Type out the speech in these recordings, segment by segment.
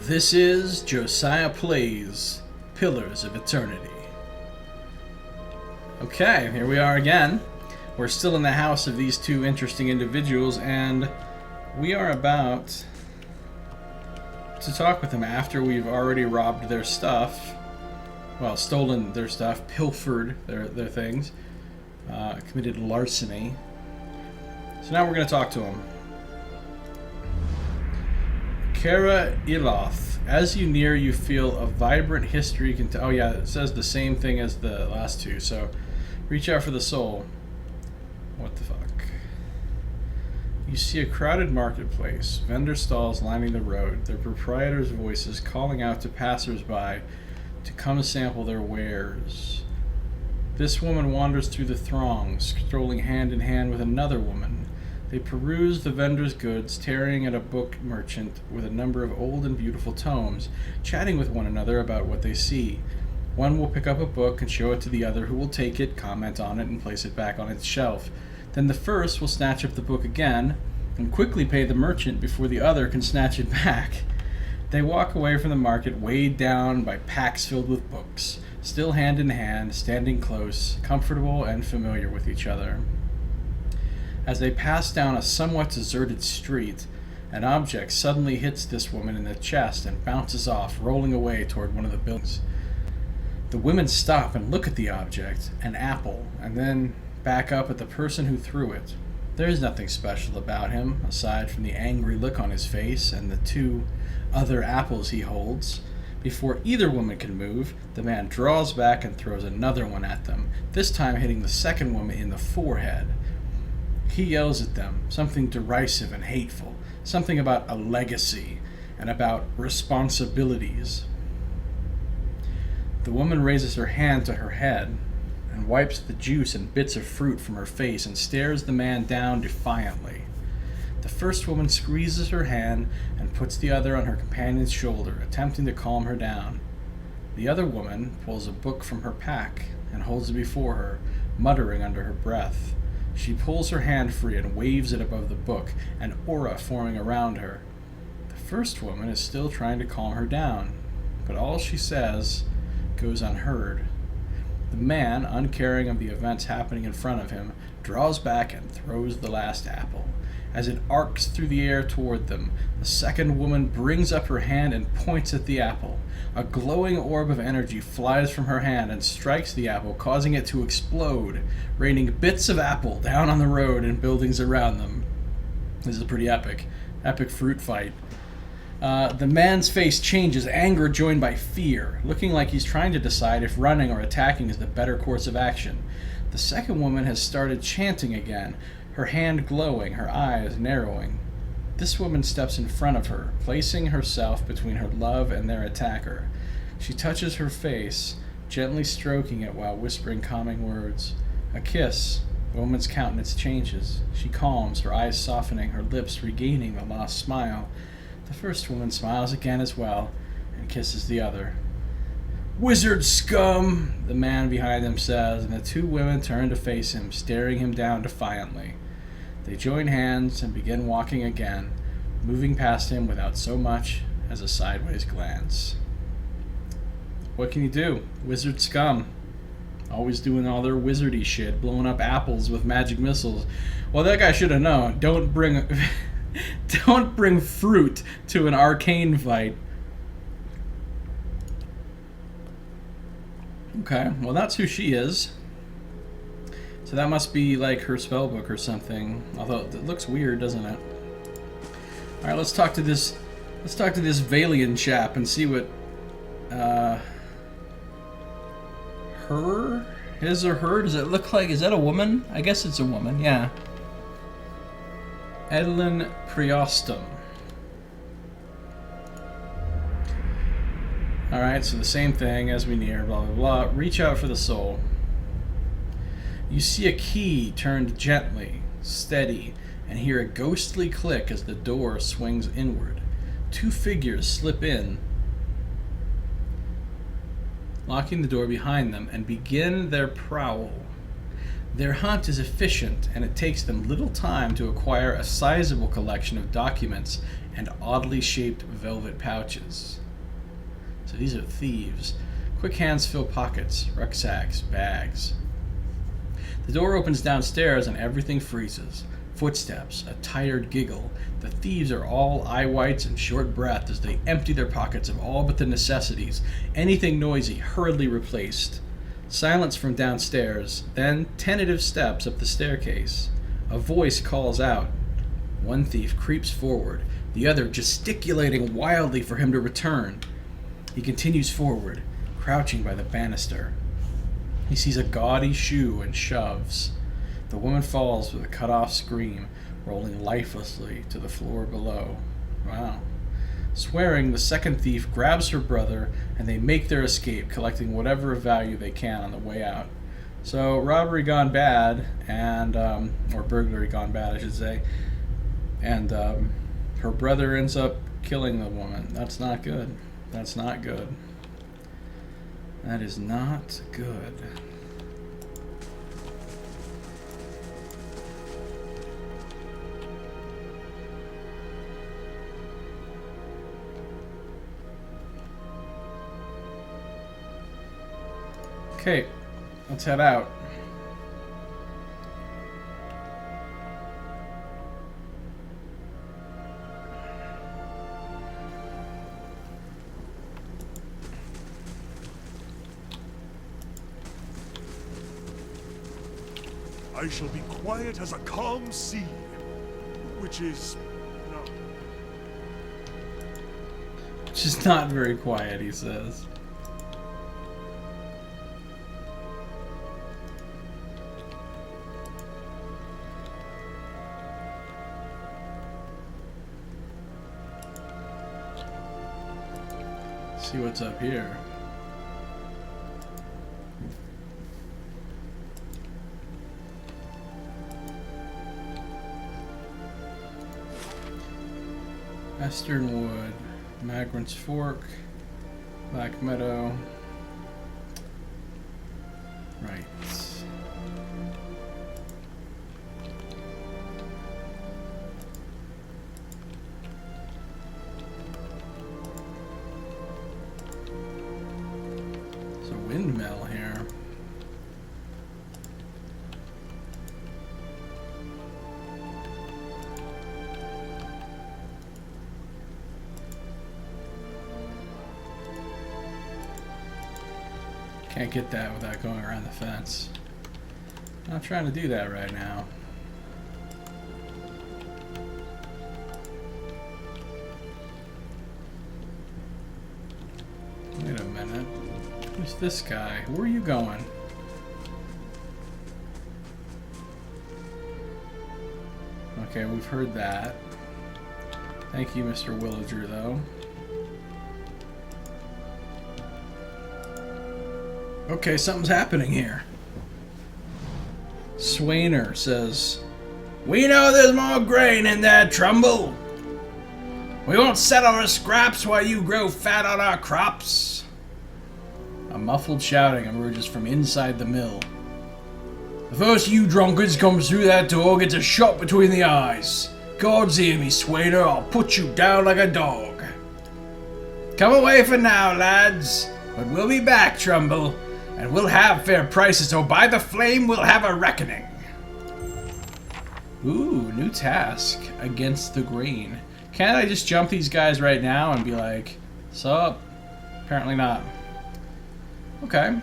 This is Josiah Plays Pillars of Eternity. Okay, here we are again. We're still in the house of these two interesting individuals, and we are about to talk with them after we've already robbed their stuff. Well, stolen their stuff, pilfered their things, committed larceny. So now we're going to talk to them. Kara Iloth. As you near, you feel a vibrant history. Oh yeah, it says the same thing as the last two. So, reach out for the soul. What the fuck? You see a crowded marketplace. Vendor stalls lining the road. Their proprietors' voices calling out to passers-by to come sample their wares. This woman wanders through the throng, strolling hand in hand with another woman. They peruse the vendor's goods, tarrying at a book merchant with a number of old and beautiful tomes, chatting with one another about what they see. One will pick up a book and show it to the other, who will take it, comment on it, and place it back on its shelf. Then the first will snatch up the book again and quickly pay the merchant before the other can snatch it back. They walk away from the market, weighed down by packs filled with books, still hand in hand, standing close, comfortable and familiar with each other. As they pass down a somewhat deserted street, an object suddenly hits this woman in the chest and bounces off, rolling away toward one of the buildings. The women stop and look at the object, an apple, and then back up at the person who threw it. There is nothing special about him, aside from the angry look on his face and the two other apples he holds. Before either woman can move, the man draws back and throws another one at them, this time hitting the second woman in the forehead. He yells at them, something derisive and hateful, something about a legacy and about responsibilities. The woman raises her hand to her head and wipes the juice and bits of fruit from her face and stares the man down defiantly. The first woman squeezes her hand and puts the other on her companion's shoulder, attempting to calm her down. The other woman pulls a book from her pack and holds it before her, muttering under her breath. She pulls her hand free and waves it above the book, an aura forming around her. The first woman is still trying to calm her down, but all she says goes unheard. The man, uncaring of the events happening in front of him, draws back and throws the last apple. As it arcs through the air toward them, the second woman brings up her hand and points at the apple. A glowing orb of energy flies from her hand and strikes the apple, causing it to explode, raining bits of apple down on the road and buildings around them. This is pretty epic. Epic fruit fight. The man's face changes, anger joined by fear, looking like he's trying to decide if running or attacking is the better course of action. The second woman has started chanting again, her hand glowing, her eyes narrowing. This woman steps in front of her, placing herself between her love and their attacker. She touches her face, gently stroking it while whispering calming words. A kiss. The woman's countenance changes. She calms, her eyes softening, her lips regaining the lost smile. The first woman smiles again as well, and kisses the other. "Wizard scum!" the man behind them says, and the two women turn to face him, staring him down defiantly. They join hands and begin walking again, moving past him without so much as a sideways glance. What can you do? Wizard scum. Always doing all their wizardy shit, blowing up apples with magic missiles. Well, that guy should have known. Don't bring fruit to an arcane fight. Okay, well that's who she is. So that must be like her spellbook or something. Although it looks weird, doesn't it? All right, let's talk to this Valian chap and see what his or her, does it look like, is that a woman? I guess it's a woman, yeah. Edlin Priostum. Alright, so the same thing as we near, blah blah blah. Reach out for the soul. You see a key turned gently, steady, and hear a ghostly click as the door swings inward. Two figures slip in, locking the door behind them, and begin their prowl. Their hunt is efficient, and it takes them little time to acquire a sizable collection of documents and oddly shaped velvet pouches. So these are thieves. Quick hands fill pockets, rucksacks, bags. The door opens downstairs and everything freezes. Footsteps, a tired giggle. The thieves are all eye whites and short-breathed as they empty their pockets of all but the necessities. Anything noisy, hurriedly replaced. Silence from downstairs, then tentative steps up the staircase. A voice calls out. One thief creeps forward, the other gesticulating wildly for him to return. He continues forward, crouching by the banister. He sees a gaudy shoe and shoves. The woman falls with a cut-off scream, rolling lifelessly to the floor below. Wow. Swearing, the second thief grabs her brother, and they make their escape, collecting whatever of value they can on the way out. So, robbery gone bad, and, or burglary gone bad, I should say, and, her brother ends up killing the woman. That's not good. That's not good. That is not good. Okay, let's head out. I shall be quiet as a calm sea, which is not. Which is not very quiet, he says. See what's up here. Western Wood, Magrant's Fork, Black Meadow. Right. There's a windmill here. Can't get that without going around the fence. Not trying to do that right now. Wait a minute. Who's this guy? Where are you going? Okay, we've heard that. Thank you, Mr. Villager, though. Okay, something's happening here. Swainer says, "We know there's more grain in there, Trumbull. We won't settle for scraps while you grow fat on our crops." A muffled shouting emerges from inside the mill. "The first you drunkards comes through that door gets a shot between the eyes. God's hear me, Swainer, I'll put you down like a dog. Come away for now, lads, but we'll be back, Trumbull. And we'll have fair prices, so by the flame we'll have a reckoning." Ooh, new task. Against the grain. Can't I just jump these guys right now and be like, "Sup?" Apparently not. Okay.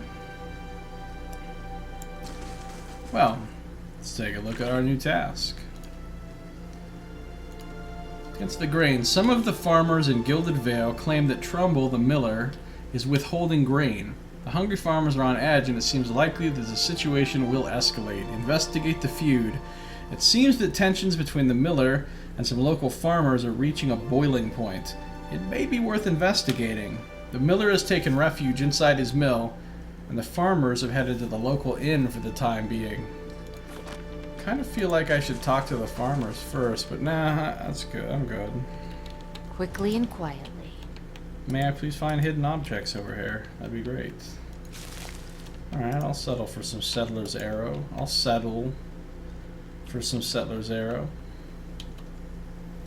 Well, let's take a look at our new task. Against the grain. Some of the farmers in Gilded Vale claim that Trumbull, the miller, is withholding grain. The hungry farmers are on edge, and it seems likely that the situation will escalate. Investigate the feud. It seems that tensions between the miller and some local farmers are reaching a boiling point. It may be worth investigating. The miller has taken refuge inside his mill, and the farmers have headed to the local inn for the time being. Kind of feel like I should talk to the farmers first, but nah, that's good. I'm good. Quickly and quietly. May I please find hidden objects over here? That'd be great. Alright, I'll settle for some settler's arrow. I'll settle for some settler's arrow.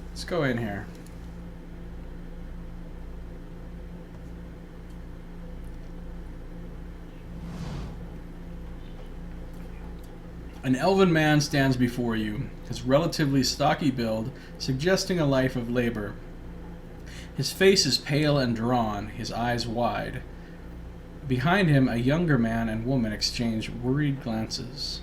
Let's go in here. An elven man stands before you, his relatively stocky build suggesting a life of labor. His face is pale and drawn, his eyes wide. Behind him, a younger man and woman exchange worried glances.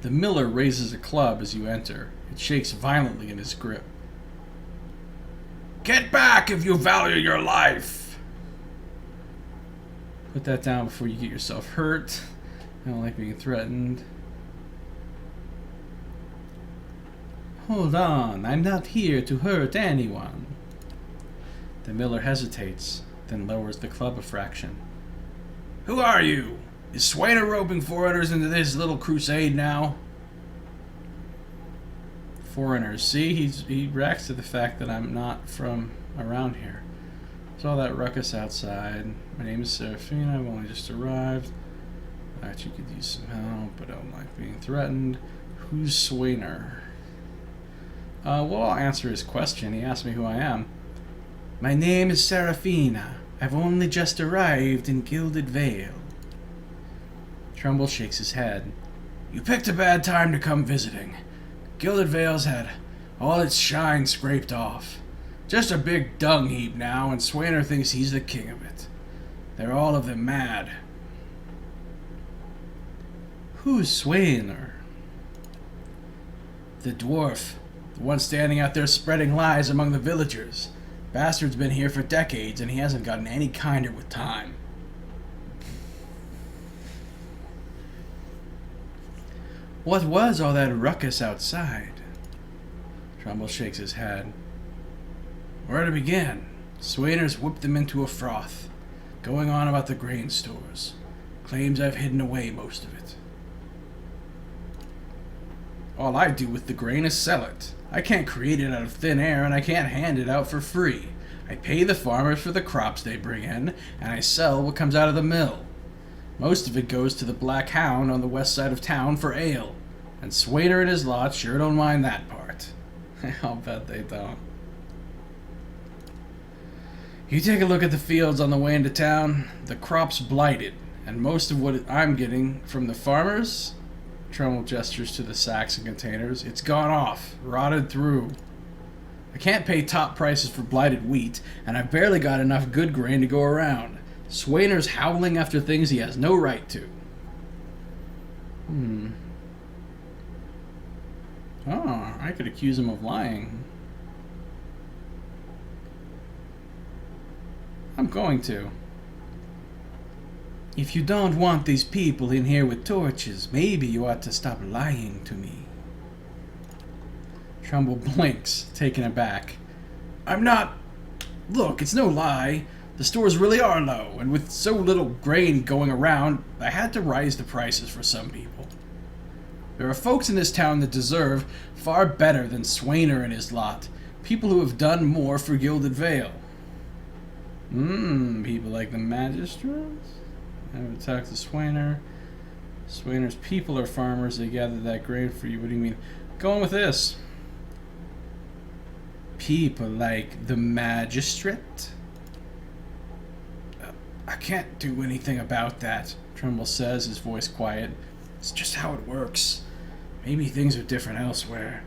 The miller raises a club as you enter. It shakes violently in his grip. Get back if you value your life! Put that down before you get yourself hurt. I don't like being threatened. Hold on, I'm not here to hurt anyone. The miller hesitates, then lowers the club a fraction. Who are you? Is Swainer roping foreigners into this little crusade now? Foreigners. See, he reacts to the fact that I'm not from around here. There's all that ruckus outside. My name is Seraphina, I've only just arrived. I actually could use some help, but I don't like being threatened. Who's Swainer? Well, I'll answer his question. He asked me who I am. My name is Seraphina. I've only just arrived in Gilded Vale. Trumbull shakes his head. You picked a bad time to come visiting. Gilded Vale's had all its shine scraped off. Just a big dung heap now, and Swainer thinks he's the king of it. They're all of them mad. Who's Swainer? The dwarf. The one standing out there spreading lies among the villagers. Bastard's been here for decades, and he hasn't gotten any kinder with time. What was all that ruckus outside? Trumbull shakes his head. Where to begin? Swainer's whipped them into a froth, going on about the grain stores. Claims I've hidden away most of it. All I do with the grain is sell it. I can't create it out of thin air, and I can't hand it out for free. I pay the farmers for the crops they bring in, and I sell what comes out of the mill. Most of it goes to the Black Hound on the west side of town for ale, and Swainer and his lot sure don't mind that part. I'll bet they don't. You take a look at the fields on the way into town. The crop's blighted, and most of what I'm getting from the farmers... Trumbull gestures to the sacks and containers. It's gone off, rotted through. I can't pay top prices for blighted wheat, and I've barely got enough good grain to go around. Swainer's howling after things he has no right to. Oh, I could accuse him of lying. I'm going to. If you don't want these people in here with torches, maybe you ought to stop lying to me. Trumbull blinks, taken aback. I'm not... Look, it's no lie. The stores really are low, and with so little grain going around, I had to raise the prices for some people. There are folks in this town that deserve far better than Swainer and his lot. People who have done more for Gilded Vale. People like the magistrates? I would talk to Swainer. Swainer's people are farmers. They gathered that grain for you. What do you mean? Going with this. People like the magistrate? I can't do anything about that, Trumbull says, his voice quiet. It's just how it works. Maybe things are different elsewhere.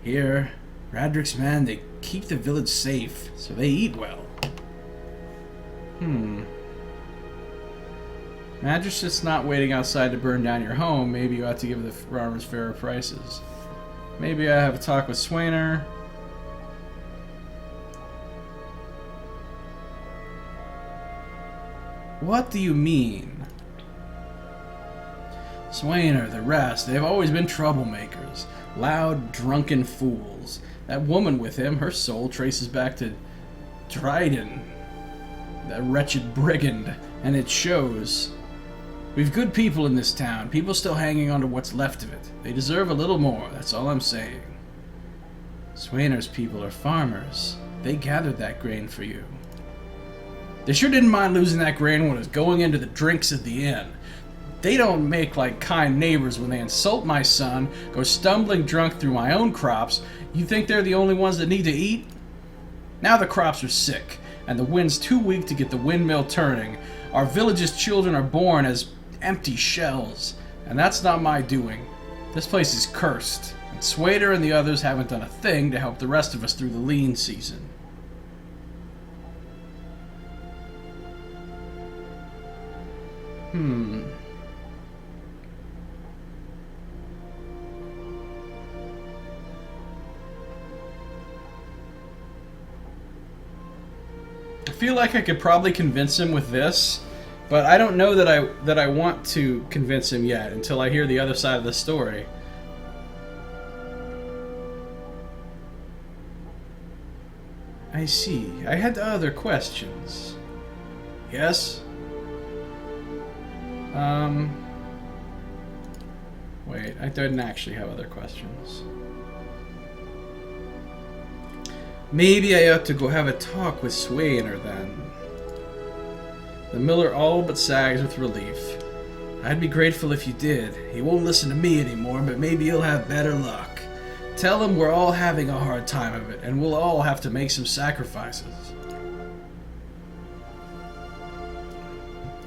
Here, Radrick's men, they keep the village safe, so they eat well. Magistrate's not waiting outside to burn down your home. Maybe you ought to give the farmers fairer prices. Maybe I have a talk with Swainer. What do you mean? Swainer, the rest, they've always been troublemakers. Loud, drunken fools. That woman with him, her soul traces back to Dryden, that wretched brigand, and it shows. We've good people in this town, people still hanging on to what's left of it. They deserve a little more, that's all I'm saying. Swainer's people are farmers. They gathered that grain for you. They sure didn't mind losing that grain when it was going into the drinks at the inn. They don't make like kind neighbors when they insult my son, go stumbling drunk through my own crops. You think they're the only ones that need to eat? Now the crops are sick, and the wind's too weak to get the windmill turning. Our village's children are born as empty shells. And that's not my doing. This place is cursed, and Swader and the others haven't done a thing to help the rest of us through the lean season. I feel like I could probably convince him with this, but I don't know that I want to convince him yet until I hear the other side of the story. I see. I had other questions. Yes? Wait, I didn't actually have other questions. Maybe I ought to go have a talk with Swainer then. The miller all but sags with relief. I'd be grateful if you did. He won't listen to me anymore, but maybe he'll have better luck. Tell him we're all having a hard time of it, and we'll all have to make some sacrifices.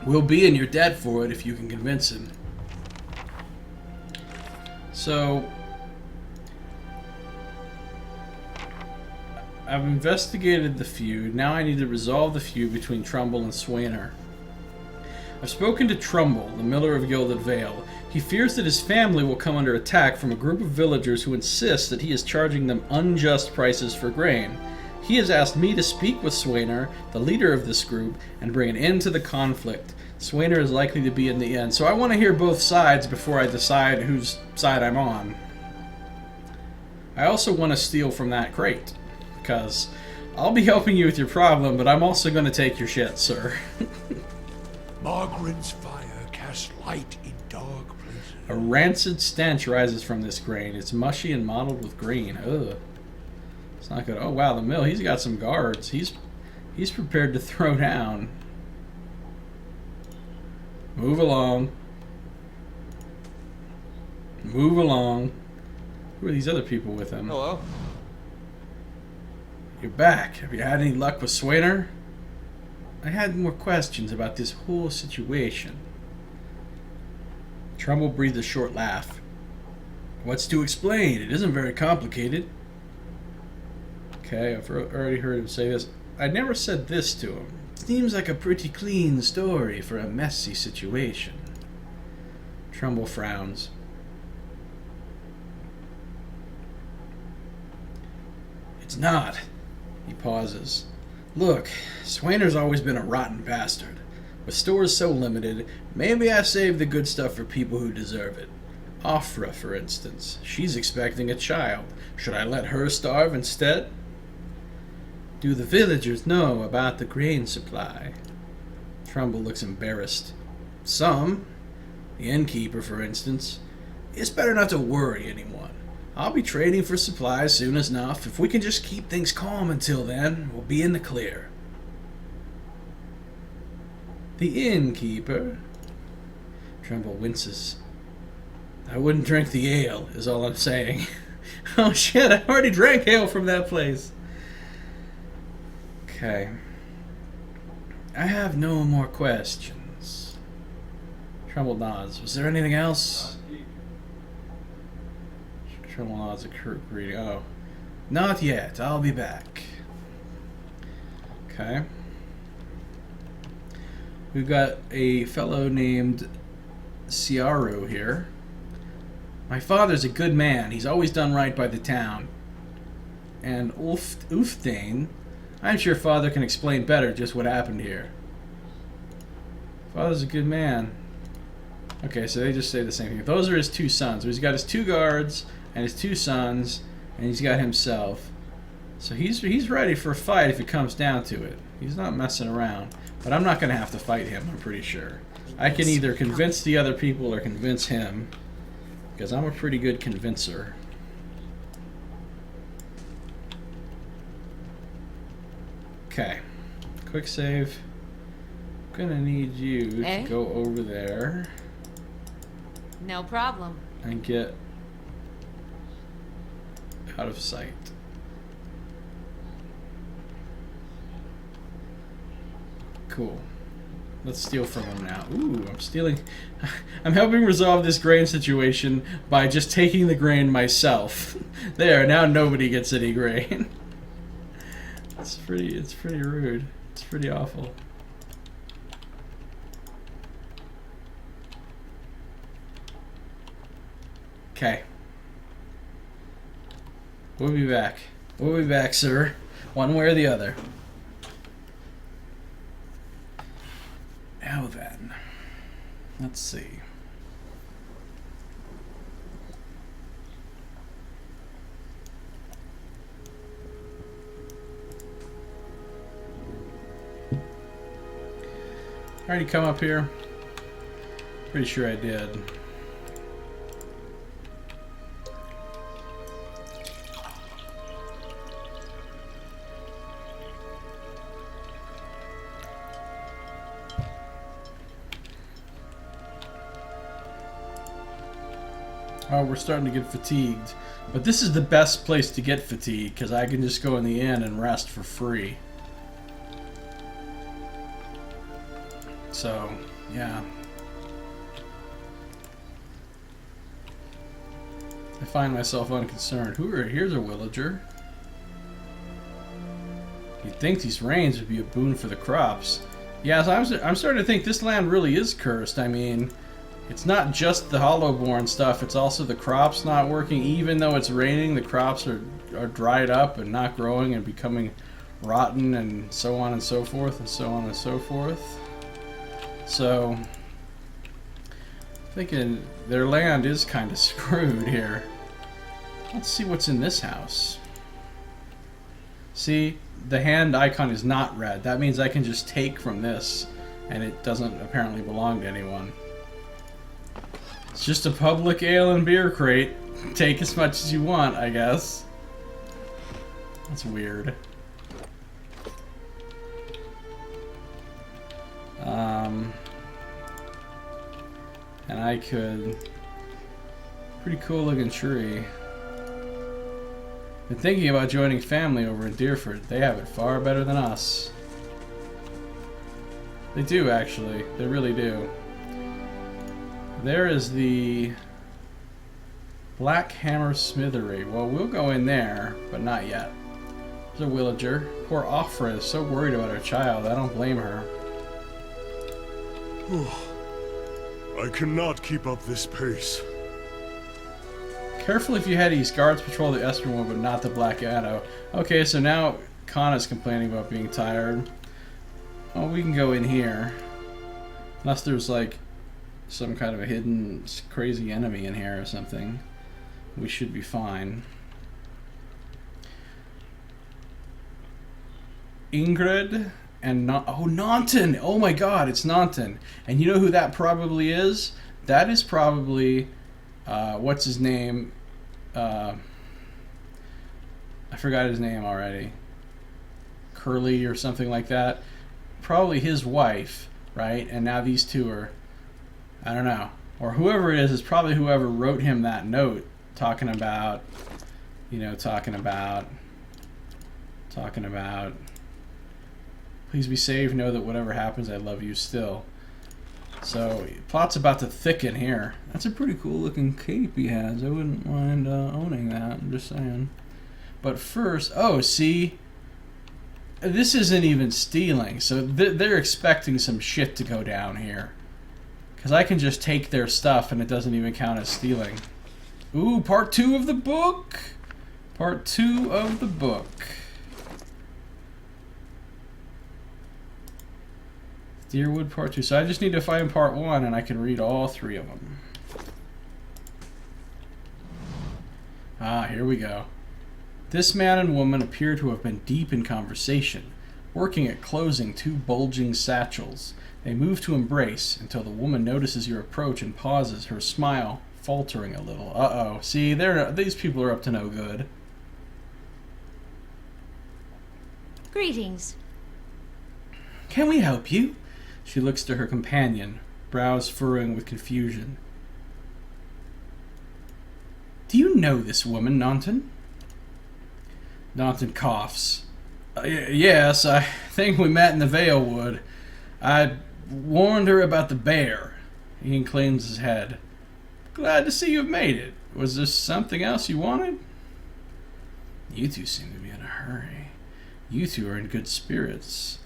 We'll be in your debt for it if you can convince him. So, I've investigated the feud. Now I need to resolve the feud between Trumbull and Swainer. I've spoken to Trumbull, the miller of Gilded Vale. He fears that his family will come under attack from a group of villagers who insist that he is charging them unjust prices for grain. He has asked me to speak with Swainer, the leader of this group, and bring an end to the conflict. Swainer is likely to be in the end, so I want to hear both sides before I decide whose side I'm on. I also want to steal from that crate, because I'll be helping you with your problem, but I'm also going to take your shit, sir. Margaren's fire casts light in dark places. A rancid stench rises from this grain. It's mushy and mottled with green. Ugh. It's not good. Oh wow, the mill. He's got some guards. He's prepared to throw down. Move along. Move along. Who are these other people with him? Hello. You're back. Have you had any luck with Swainer? I had more questions about this whole situation. Trumbull breathed a short laugh. What's to explain? It isn't very complicated. Okay, I've already heard him say this. I never said this to him. Seems like a pretty clean story for a messy situation. Trumbull frowns. It's not. He pauses. Look, Swainer's always been a rotten bastard. With stores so limited, maybe I save the good stuff for people who deserve it. Offra, for instance. She's expecting a child. Should I let her starve instead? Do the villagers know about the grain supply? Trumbull looks embarrassed. Some. The innkeeper, for instance. It's better not to worry anyone. I'll be trading for supplies soon as enough. If we can just keep things calm until then, we'll be in the clear. The innkeeper? Trumbull winces. I wouldn't drink the ale, is all I'm saying. Oh shit, I already drank ale from that place. Okay. I have no more questions. Trumbull nods. Was there anything else? Trumbull nods a curt greeting. Oh. Not yet. I'll be back. Okay. We've got a fellow named Ciaro here. My father's a good man. He's always done right by the town. And Ulfdane, I'm sure Father can explain better just what happened here. Father's a good man. Okay, so they just say the same thing. Those are his two sons. So he's got his two guards and his two sons, and he's got himself. So he's ready for a fight if it comes down to it. He's not messing around. But I'm not going to have to fight him, I'm pretty sure. I can either convince the other people or convince him, because I'm a pretty good convincer. Okay. Quick save. I'm going to need you to go over there. No problem. And get out of sight. Cool. Let's steal from him now. Ooh, I'm stealing. I'm helping resolve this grain situation by just taking the grain myself. There, now nobody gets any grain. It's pretty rude. It's pretty awful. Okay. We'll be back. We'll be back, sir. One way or the other. Now then, let's see. Already come up here? Pretty sure I did. Oh, we're starting to get fatigued. But this is the best place to get fatigued, because I can just go in the inn and rest for free. So, yeah. I find myself unconcerned. Here's a villager. You'd think these rains would be a boon for the crops. Yeah, so I'm starting to think this land really is cursed. I mean, it's not just the Hollowborn stuff, it's also the crops not working. Even though it's raining, the crops are dried up and not growing and becoming rotten and so on and so forth and so on and so forth. So, thinking their land is kind of screwed here. Let's see what's in this house. See, the hand icon is not red. That means I can just take from this, and it doesn't apparently belong to anyone. It's just a public ale and beer crate. Take as much as you want, I guess. That's weird. And I could... Pretty cool looking tree. Been thinking about joining family over in Deerford. They have it far better than us. They do, actually. They really do. There is the Black Hammer Smithery. Well, we'll go in there, but not yet. There's a villager. Poor Offra is so worried about her child. I don't blame her. I cannot keep up this pace. Careful if you had these guards patrol the Eastern one, but not the Black Addo. Okay, so now Kana's complaining about being tired. Oh, we can go in here. Unless there's like some kind of a hidden crazy enemy in here or something. We should be fine. Ingrid and Naunton! Oh my god, it's Naunton. And you know who that probably is? That is probably what's his name? I forgot his name already. Curly or something like that. Probably his wife, right? And now these two are, I don't know. Or whoever it is probably whoever wrote him that note talking about, you know, talking about, please be safe, know that whatever happens, I love you still. So, plot's about to thicken here. That's a pretty cool looking cape he has. I wouldn't mind owning that, I'm just saying. But first, oh, see? This isn't even stealing, so they're expecting some shit to go down here. Because I can just take their stuff and it doesn't even count as stealing. Ooh, part 2 of the book! Part 2 of the book. Deerwood Part 2. So I just need to find Part 1 and I can read all 3 of them. Ah, here we go. This man and woman appear to have been deep in conversation, working at closing 2 bulging satchels. They move to embrace until the woman notices your approach and pauses, her smile faltering a little. Uh-oh. See, these people are up to no good. Greetings. Can we help you? She looks to her companion, brows furrowing with confusion. Do you know this woman, Naunton? Naunton coughs. Yes, I think we met in the Valewood. I warned her about the bear. He inclines his head. Glad to see you've made it. Was there something else you wanted? You two seem to be in a hurry. You two are in good spirits.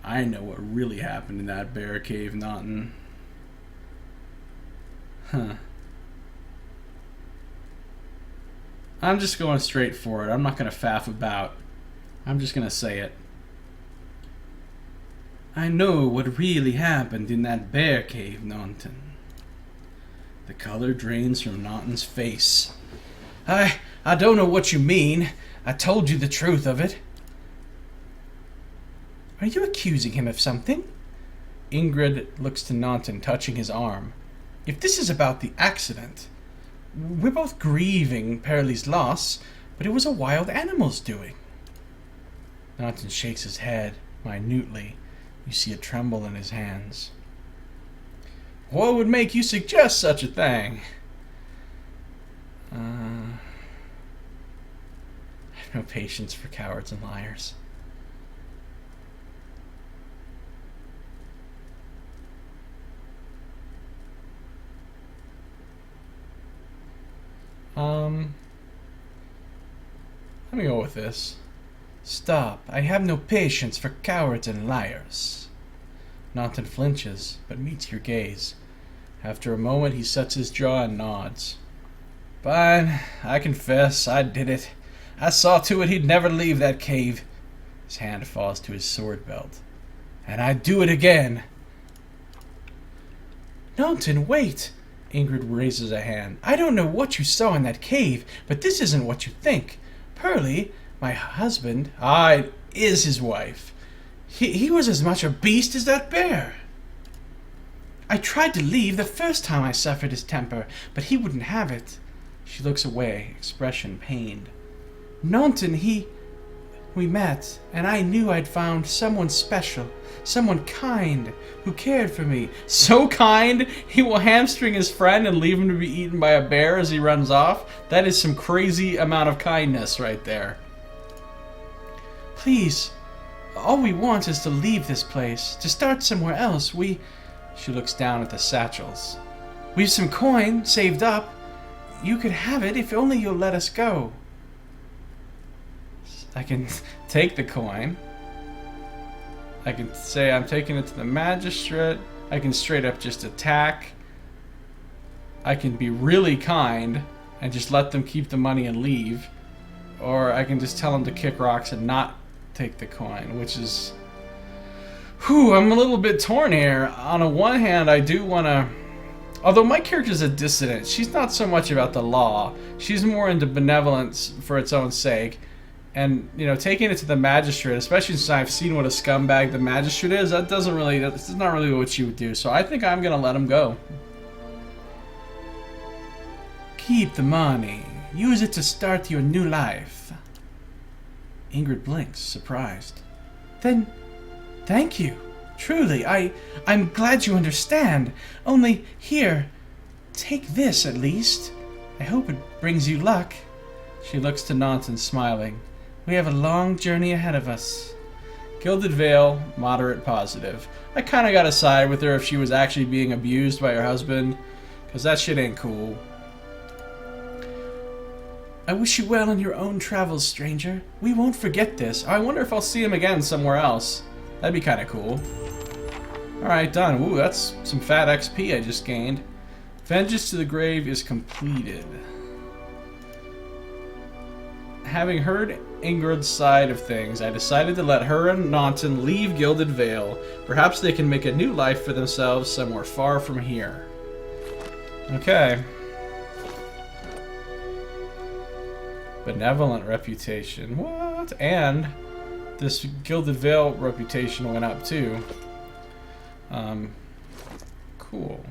I know what really happened in that bear cave, Naughton. Huh. I'm just going straight for it. I'm not going to faff about. I'm just going to say it. I know what really happened in that bear cave, Naughton. The color drains from Naughton's face. I don't know what you mean. I told you the truth of it. Are you accusing him of something? Ingrid looks to Naughton, touching his arm. If this is about the accident, we're both grieving Perley's loss, but it was a wild animal's doing. Naughton shakes his head minutely. You see it tremble in his hands. What would make you suggest such a thing? I have no patience for cowards and liars. Let me go with this. Stop. I have no patience for cowards and liars. Naughton flinches, but meets your gaze. After a moment, he sets his jaw and nods. Fine. I confess, I did it. I saw to it he'd never leave that cave. His hand falls to his sword belt. And I'd do it again. Naughton, wait. Ingrid raises a hand. I don't know what you saw in that cave, but this isn't what you think. Perley, my husband, is his wife. He was as much a beast as that bear. I tried to leave the first time I suffered his temper, but he wouldn't have it. She looks away, expression pained. Naughton, we met, and I knew I'd found someone special, someone kind, who cared for me. So kind, he will hamstring his friend and leave him to be eaten by a bear as he runs off? That is some crazy amount of kindness right there. Please, all we want is to leave this place, to start somewhere else. She looks down at the satchels. We've some coin saved up. You could have it if only you'll let us go. I can take the coin. I can say I'm taking it to the magistrate. I can straight up just attack. I can be really kind and just let them keep the money and leave. Or I can just tell them to kick rocks and not take the coin, which is... Whew, I'm a little bit torn here. On the one hand, I do want to... Although my character's a dissident, she's not so much about the law. She's more into benevolence for its own sake. And, you know, taking it to the magistrate, especially since I've seen what a scumbag the magistrate is, that's not really what she would do. So I think I'm going to let him go. Keep the money. Use it to start your new life. Ingrid blinks, surprised. Then, thank you. Truly, I'm glad you understand. Only, here, take this at least. I hope it brings you luck. She looks to Naughton, smiling. We have a long journey ahead of us. Gilded Vale, moderate positive. I kind of got to side with her if she was actually being abused by her husband, because that shit ain't cool. I wish you well in your own travels, stranger. We won't forget this. I wonder if I'll see him again somewhere else. That'd be kind of cool. Alright, done. Ooh, that's some fat XP I just gained. Vengeance to the Grave is completed. Having heard Ingrid's side of things, I decided to let her and Naughton leave Gilded Vale. Perhaps they can make a new life for themselves somewhere far from here. Okay. Benevolent reputation. What? And this Gilded Vale reputation went up too. Cool.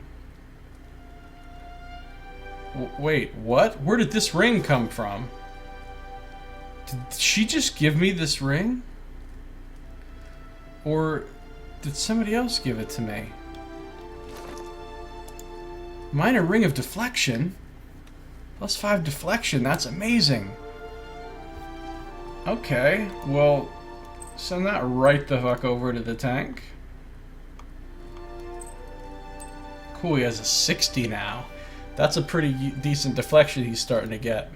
Wait, what? Where did this ring come from? Did she just give me this ring? Or did somebody else give it to me? Minor ring of deflection? +5 deflection, that's amazing. Okay, well, send that right the fuck over to the tank. Cool, he has a 60 now. That's a pretty decent deflection he's starting to get.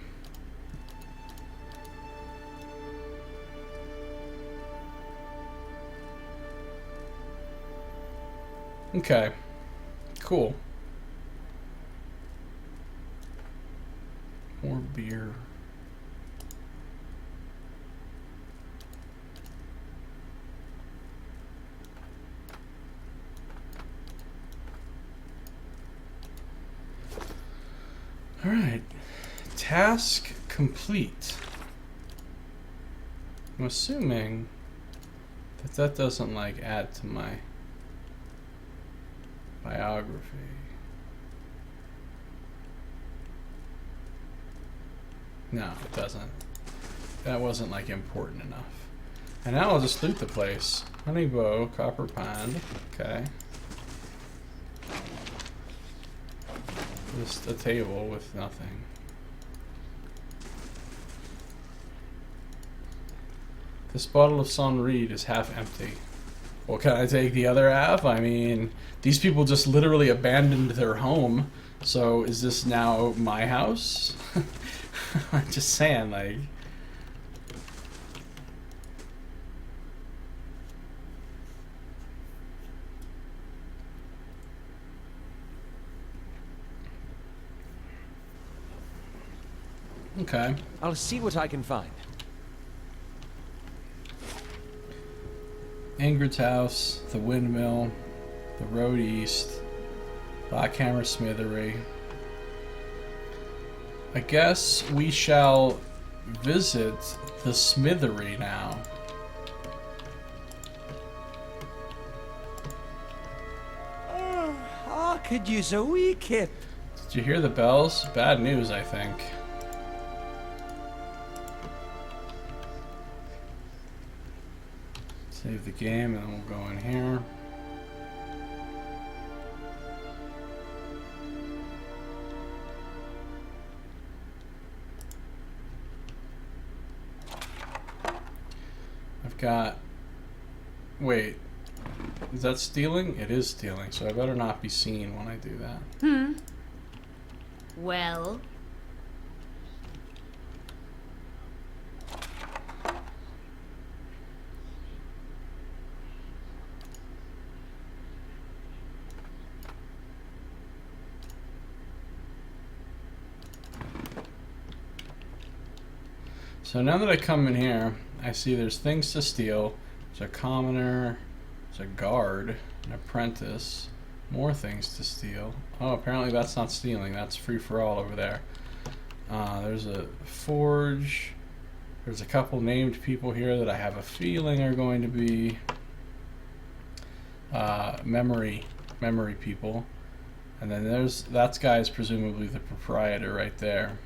Okay. Cool. More beer. Alright. Task complete. I'm assuming that that doesn't, like, add to my biography. No, it doesn't. That wasn't, like, important enough. And now I'll just loot the place. Honey bow, copper pond. Okay. Just a table with nothing. This bottle of Son Reed is half empty. Well, can I take the other half? I mean, these people just literally abandoned their home. So is this now my house? I'm just saying, like... Okay. I'll see what I can find. Ingrid's house, the windmill, the road east, Blackhammer Smithery. I guess we shall visit the Smithery now. I could use a wee kip. Did you hear the bells? Bad news, I think. Save the game and then we'll go in here. I've got... Wait. Is that stealing? It is stealing, so I better not be seen when I do that. Well... So now that I come in here, I see there's things to steal. There's a commoner, there's a guard, an apprentice, more things to steal. Oh, apparently that's not stealing, that's free for all over there. There's a forge. There's a couple named people here that I have a feeling are going to be memory people. And then that guy's presumably the proprietor right there.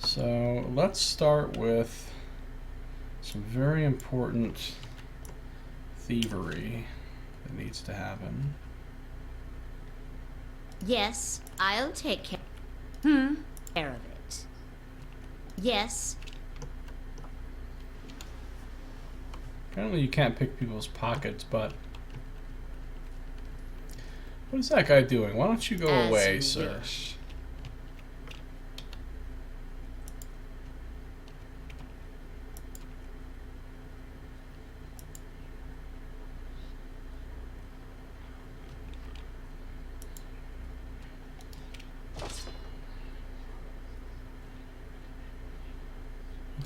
So let's start with some very important thievery that needs to happen. Yes, I'll take care of it. Yes. Apparently you can't pick people's pockets, but... What is that guy doing? Why don't you go As away, you sir? wish.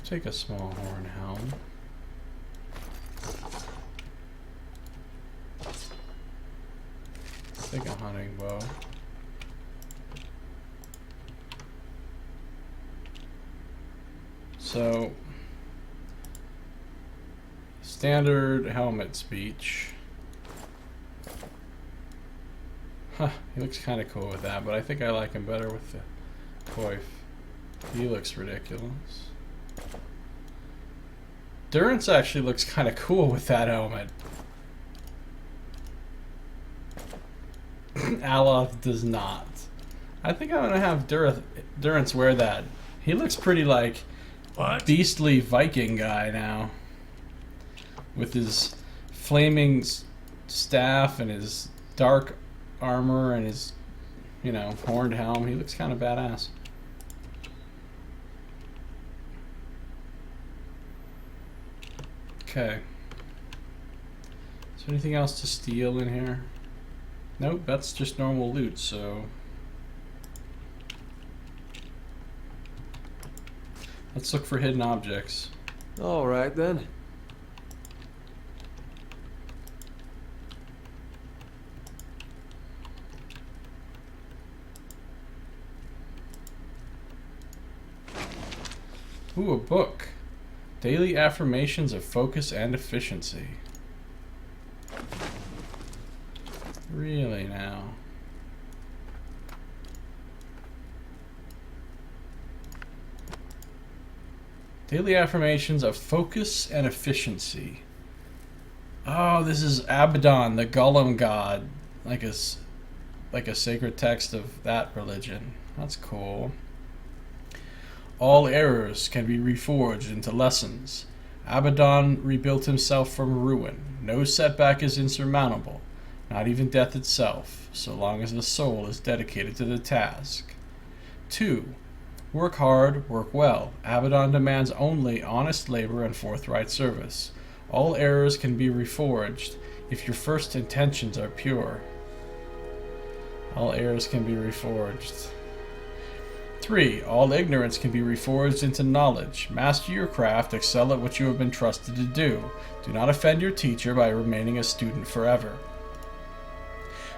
Take a small horn helm. Take a hunting bow. So, standard helmet speech. Huh, he looks kind of cool with that, but I think I like him better with the coif. He looks ridiculous. Durance actually looks kind of cool with that helmet. Aloth does not. I think I'm gonna have Durance wear that. He looks pretty like beastly Viking guy now, with his flaming staff and his dark armor and his, you know, horned helm. He looks kind of badass. Okay. Is there anything else to steal in here? Nope, that's just normal loot, so... Let's look for hidden objects. All right, then. Ooh, a book. Daily affirmations of focus and efficiency. Really now? Daily affirmations of focus and efficiency. Oh, this is Abaddon, the Golem god. Like a sacred text of that religion. That's cool. All errors can be reforged into lessons. Abaddon rebuilt himself from ruin. No setback is insurmountable, not even death itself, so long as the soul is dedicated to the task. 2. Work hard, work well. Abaddon demands only honest labor and forthright service. All errors can be reforged if your first intentions are pure. All errors can be reforged. 3. All ignorance can be reforged into knowledge. Master your craft, excel at what you have been trusted to do. Do not offend your teacher by remaining a student forever.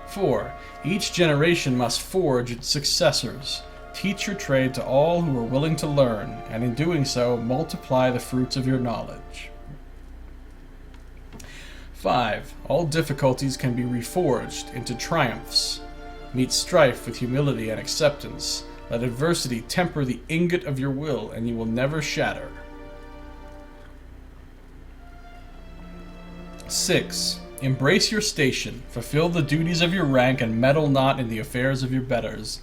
4. Each generation must forge its successors. Teach your trade to all who are willing to learn, and in doing so, multiply the fruits of your knowledge. 5. All difficulties can be reforged into triumphs. Meet strife with humility and acceptance. Let adversity temper the ingot of your will, and you will never shatter. 6. Embrace your station. Fulfill the duties of your rank, and meddle not in the affairs of your betters.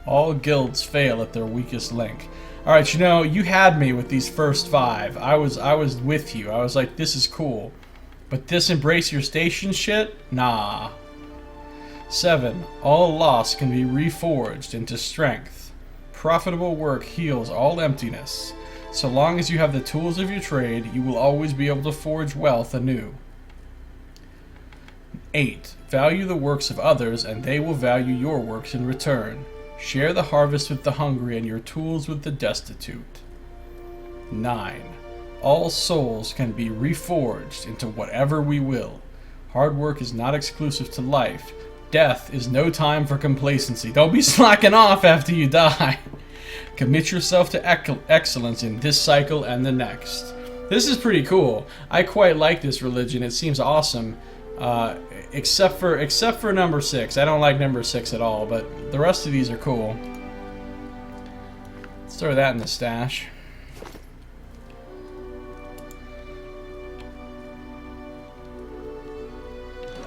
All guilds fail at their weakest link. Alright, you know, you had me with these first 5. I was with you. I was like, this is cool. But this embrace your station shit? Nah. 7. All loss can be reforged into strength. Profitable work heals all emptiness. So long as you have the tools of your trade, you will always be able to forge wealth anew. 8. Value the works of others, and they will value your works in return. Share the harvest with the hungry and your tools with the destitute. 9. All souls can be reforged into whatever we will. Hard work is not exclusive to life. Death is no time for complacency. Don't be slacking off after you die. Commit yourself to excellence in this cycle and the next. This is pretty cool. I quite like this religion. It seems awesome. Except for number 6. I don't like number 6 at all, but the rest of these are cool. Let's throw that in the stash.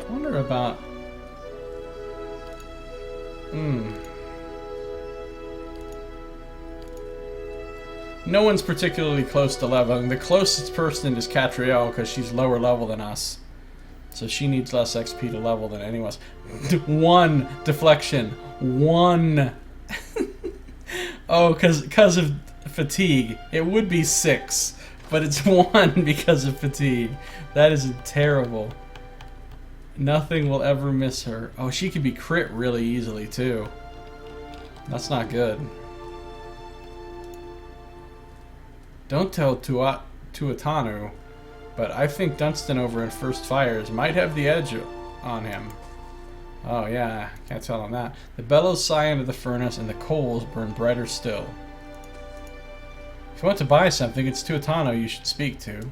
I wonder about... No one's particularly close to leveling. The closest person is Catriel because she's lower level than us. So she needs less XP to level than anyone else. 1 deflection. 1. Oh, because of fatigue. It would be 6, but it's 1 because of fatigue. That is terrible. Nothing will ever miss her. Oh, she could be crit really easily, too. That's not good. Don't tell Tuatanu, but I think Dunstan over in First Fires might have the edge on him. Oh, yeah, can't tell him that. The bellows sigh into the furnace, and the coals burn brighter still. If you want to buy something, it's Tuatanu you should speak to.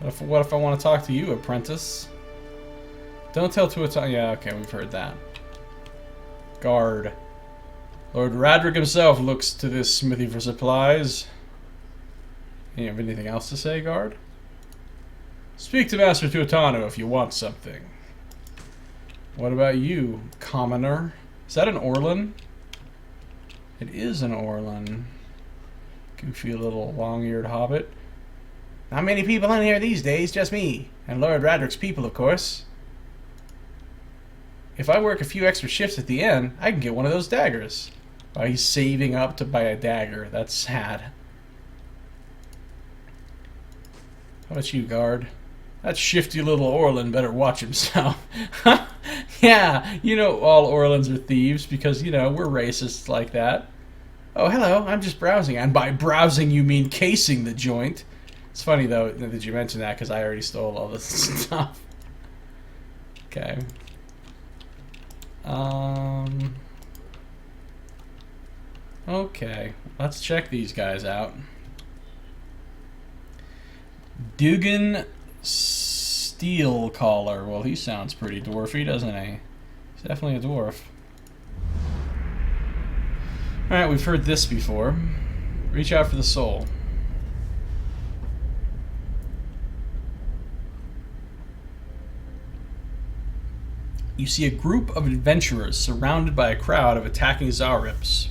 But what if I want to talk to you, apprentice? Don't tell Tuatanu. Yeah, okay, we've heard that. Guard. Lord Radric himself looks to this smithy for supplies. You have anything else to say, guard? Speak to Master Tuatanu if you want something. What about you, commoner? Is that an Orlan? It is an Orlan. Goofy little long-eared hobbit. Not many people in here these days, just me. And Lord Radric's people, of course. if I work a few extra shifts at the end, I can get one of those daggers. Oh, he's saving up to buy a dagger. That's sad. How about you, guard? That shifty little Orlin better watch himself. Yeah, you know all Orlins are thieves because, you know, we're racists like that. Oh, hello, I'm just browsing. And by browsing, you mean casing the joint. It's funny, though, that you mentioned that because I already stole all this stuff. Okay. Okay, let's check these guys out. Dugan Steel Collar. Well, he sounds pretty dwarfy, doesn't he? He's definitely a dwarf. Alright, we've heard this before. Reach out for the soul. You see a group of adventurers surrounded by a crowd of attacking Zaurips.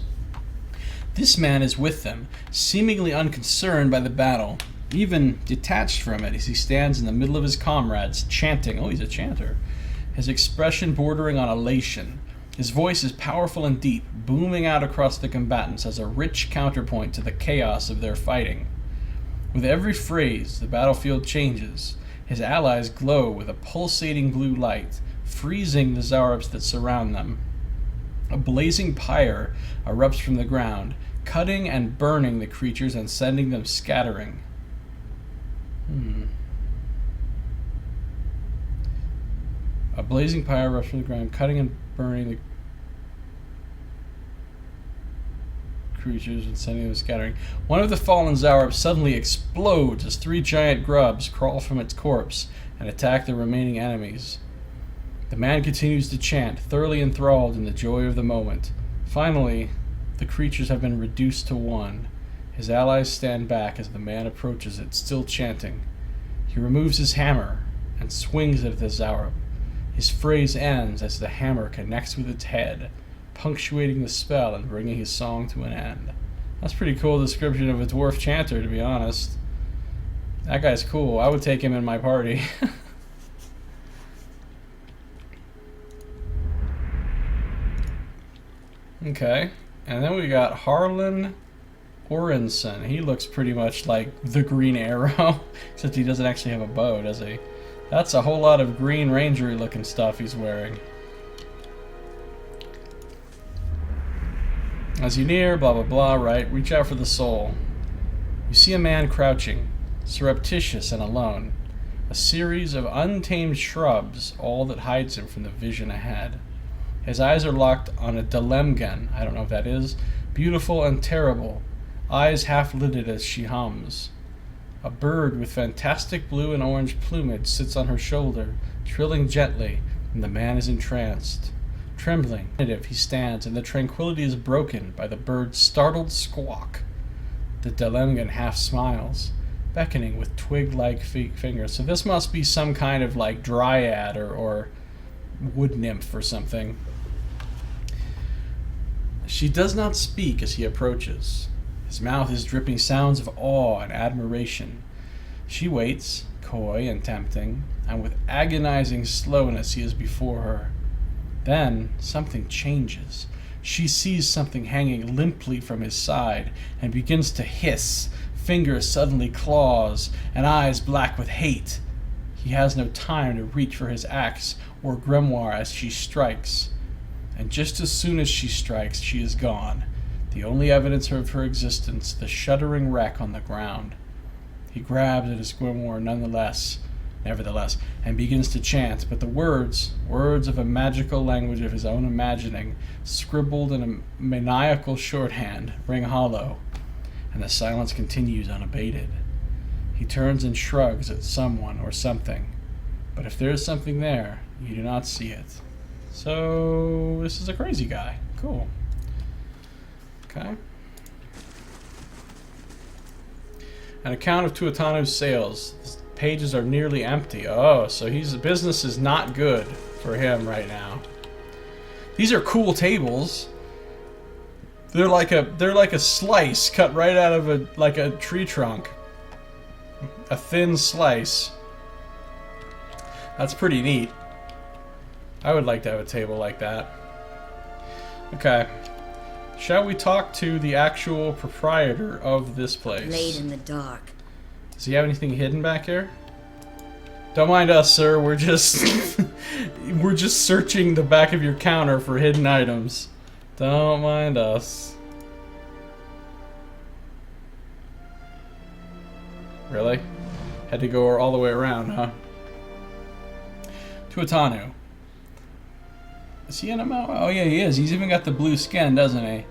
This man is with them, seemingly unconcerned by the battle, even detached from it as he stands in the middle of his comrades, chanting. Oh, he's a chanter. His expression bordering on elation. His voice is powerful and deep, booming out across the combatants as a rich counterpoint to the chaos of their fighting. With every phrase, the battlefield changes. His allies glow with a pulsating blue light, freezing the Zaurips that surround them. A blazing pyre erupts from the ground, cutting and burning the creatures and sending them scattering. A blazing pyre erupts from the ground, cutting and burning the creatures and sending them scattering. One of the fallen Zaurips suddenly explodes as 3 giant grubs crawl from its corpse and attack the remaining enemies. The man continues to chant, thoroughly enthralled in the joy of the moment. Finally, the creatures have been reduced to 1. His allies stand back as the man approaches it, still chanting. He removes his hammer and swings it at the Zaurip. His phrase ends as the hammer connects with its head, punctuating the spell and bringing his song to an end. That's a pretty cool description of a dwarf chanter, to be honest. That guy's cool. I would take him in my party. Okay, and then we got Harlan Orinson. He looks pretty much like the Green Arrow, except he doesn't actually have a bow, does he? That's a whole lot of Green Ranger-y looking stuff he's wearing. As you near, blah blah blah, right? Reach out for the soul. You see a man crouching, surreptitious and alone. A series of untamed shrubs, all that hides him from the vision ahead. His eyes are locked on a Dalemgan, I don't know what that is, beautiful and terrible, eyes half-lidded as she hums. A bird with fantastic blue and orange plumage sits on her shoulder, trilling gently, and the man is entranced. Trembling, he stands, and the tranquility is broken by the bird's startled squawk. The Dalemgan half smiles, beckoning with twig-like fingers. So this must be some kind of like dryad or wood nymph or something. She does not speak as he approaches. His mouth is dripping sounds of awe and admiration. She waits, coy and tempting, and with agonizing slowness he is before her. Then something changes. She sees something hanging limply from his side and begins to hiss, fingers suddenly claws, and eyes black with hate. He has no time to reach for his axe or grimoire as she strikes. And just as soon as she strikes, she is gone. The only evidence of her existence, the shuddering wreck on the ground. He grabs at his grimoire nevertheless, and begins to chant, but the words of a magical language of his own imagining, scribbled in a maniacal shorthand, ring hollow, and the silence continues unabated. He turns and shrugs at someone or something, but if there is something there, you do not see it. So, this is a crazy guy. Cool. Okay. An account of Tuatano's sales. The pages are nearly empty. Oh, so business is not good for him right now. These are cool tables. They're like a slice cut right out of a tree trunk. A thin slice. That's pretty neat. I would like to have a table like that. Okay. Shall we talk to the actual proprietor of this place? Laid in the dark. Does he have anything hidden back here? Don't mind us, sir. We're just we're just searching the back of your counter for hidden items. Don't mind us. Really? Had to go all the way around, huh? Tuatanu. Is he an Amawa? Oh yeah, he is. He's even got the blue skin, doesn't he?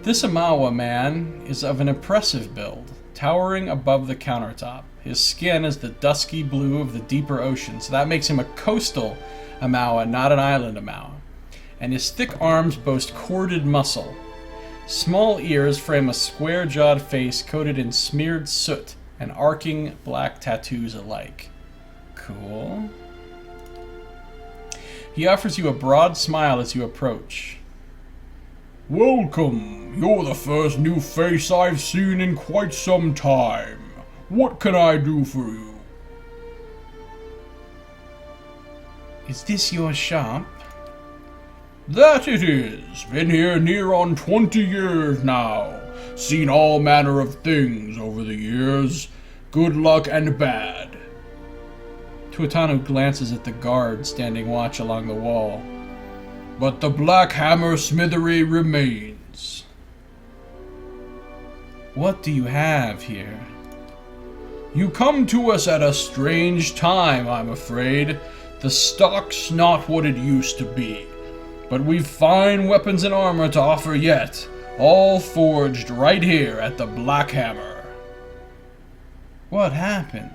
This Amawa man is of an impressive build, towering above the countertop. His skin is the dusky blue of the deeper ocean, so that makes him a coastal Amawa, not an island Amawa. And his thick arms boast corded muscle. Small ears frame a square-jawed face coated in smeared soot and arcing black tattoos alike. Cool. He offers you a broad smile as you approach. Welcome. You're the first new face I've seen in quite some time. What can I do for you? Is this your shop? That it is. Been here near on 20 years now. Seen all manner of things over the years. Good luck and bad. Tuatanu glances at the guard standing watch along the wall. But the Black Hammer smithery remains. What do you have here? You come to us at a strange time, I'm afraid. The stock's not what it used to be. But we've fine weapons and armor to offer yet, all forged right here at the Black Hammer. What happened?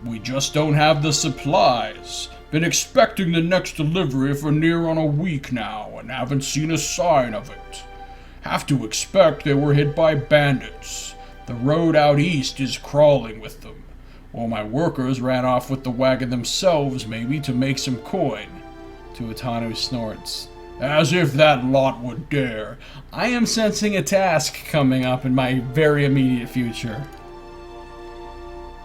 We just don't have the supplies. Been expecting the next delivery for near on a week now, and haven't seen a sign of it. Have to expect they were hit by bandits. The road out east is crawling with them. Or my workers ran off with the wagon themselves, maybe, to make some coin. Tuatanu snorts. As if that lot would dare. I am sensing a task coming up in my very immediate future.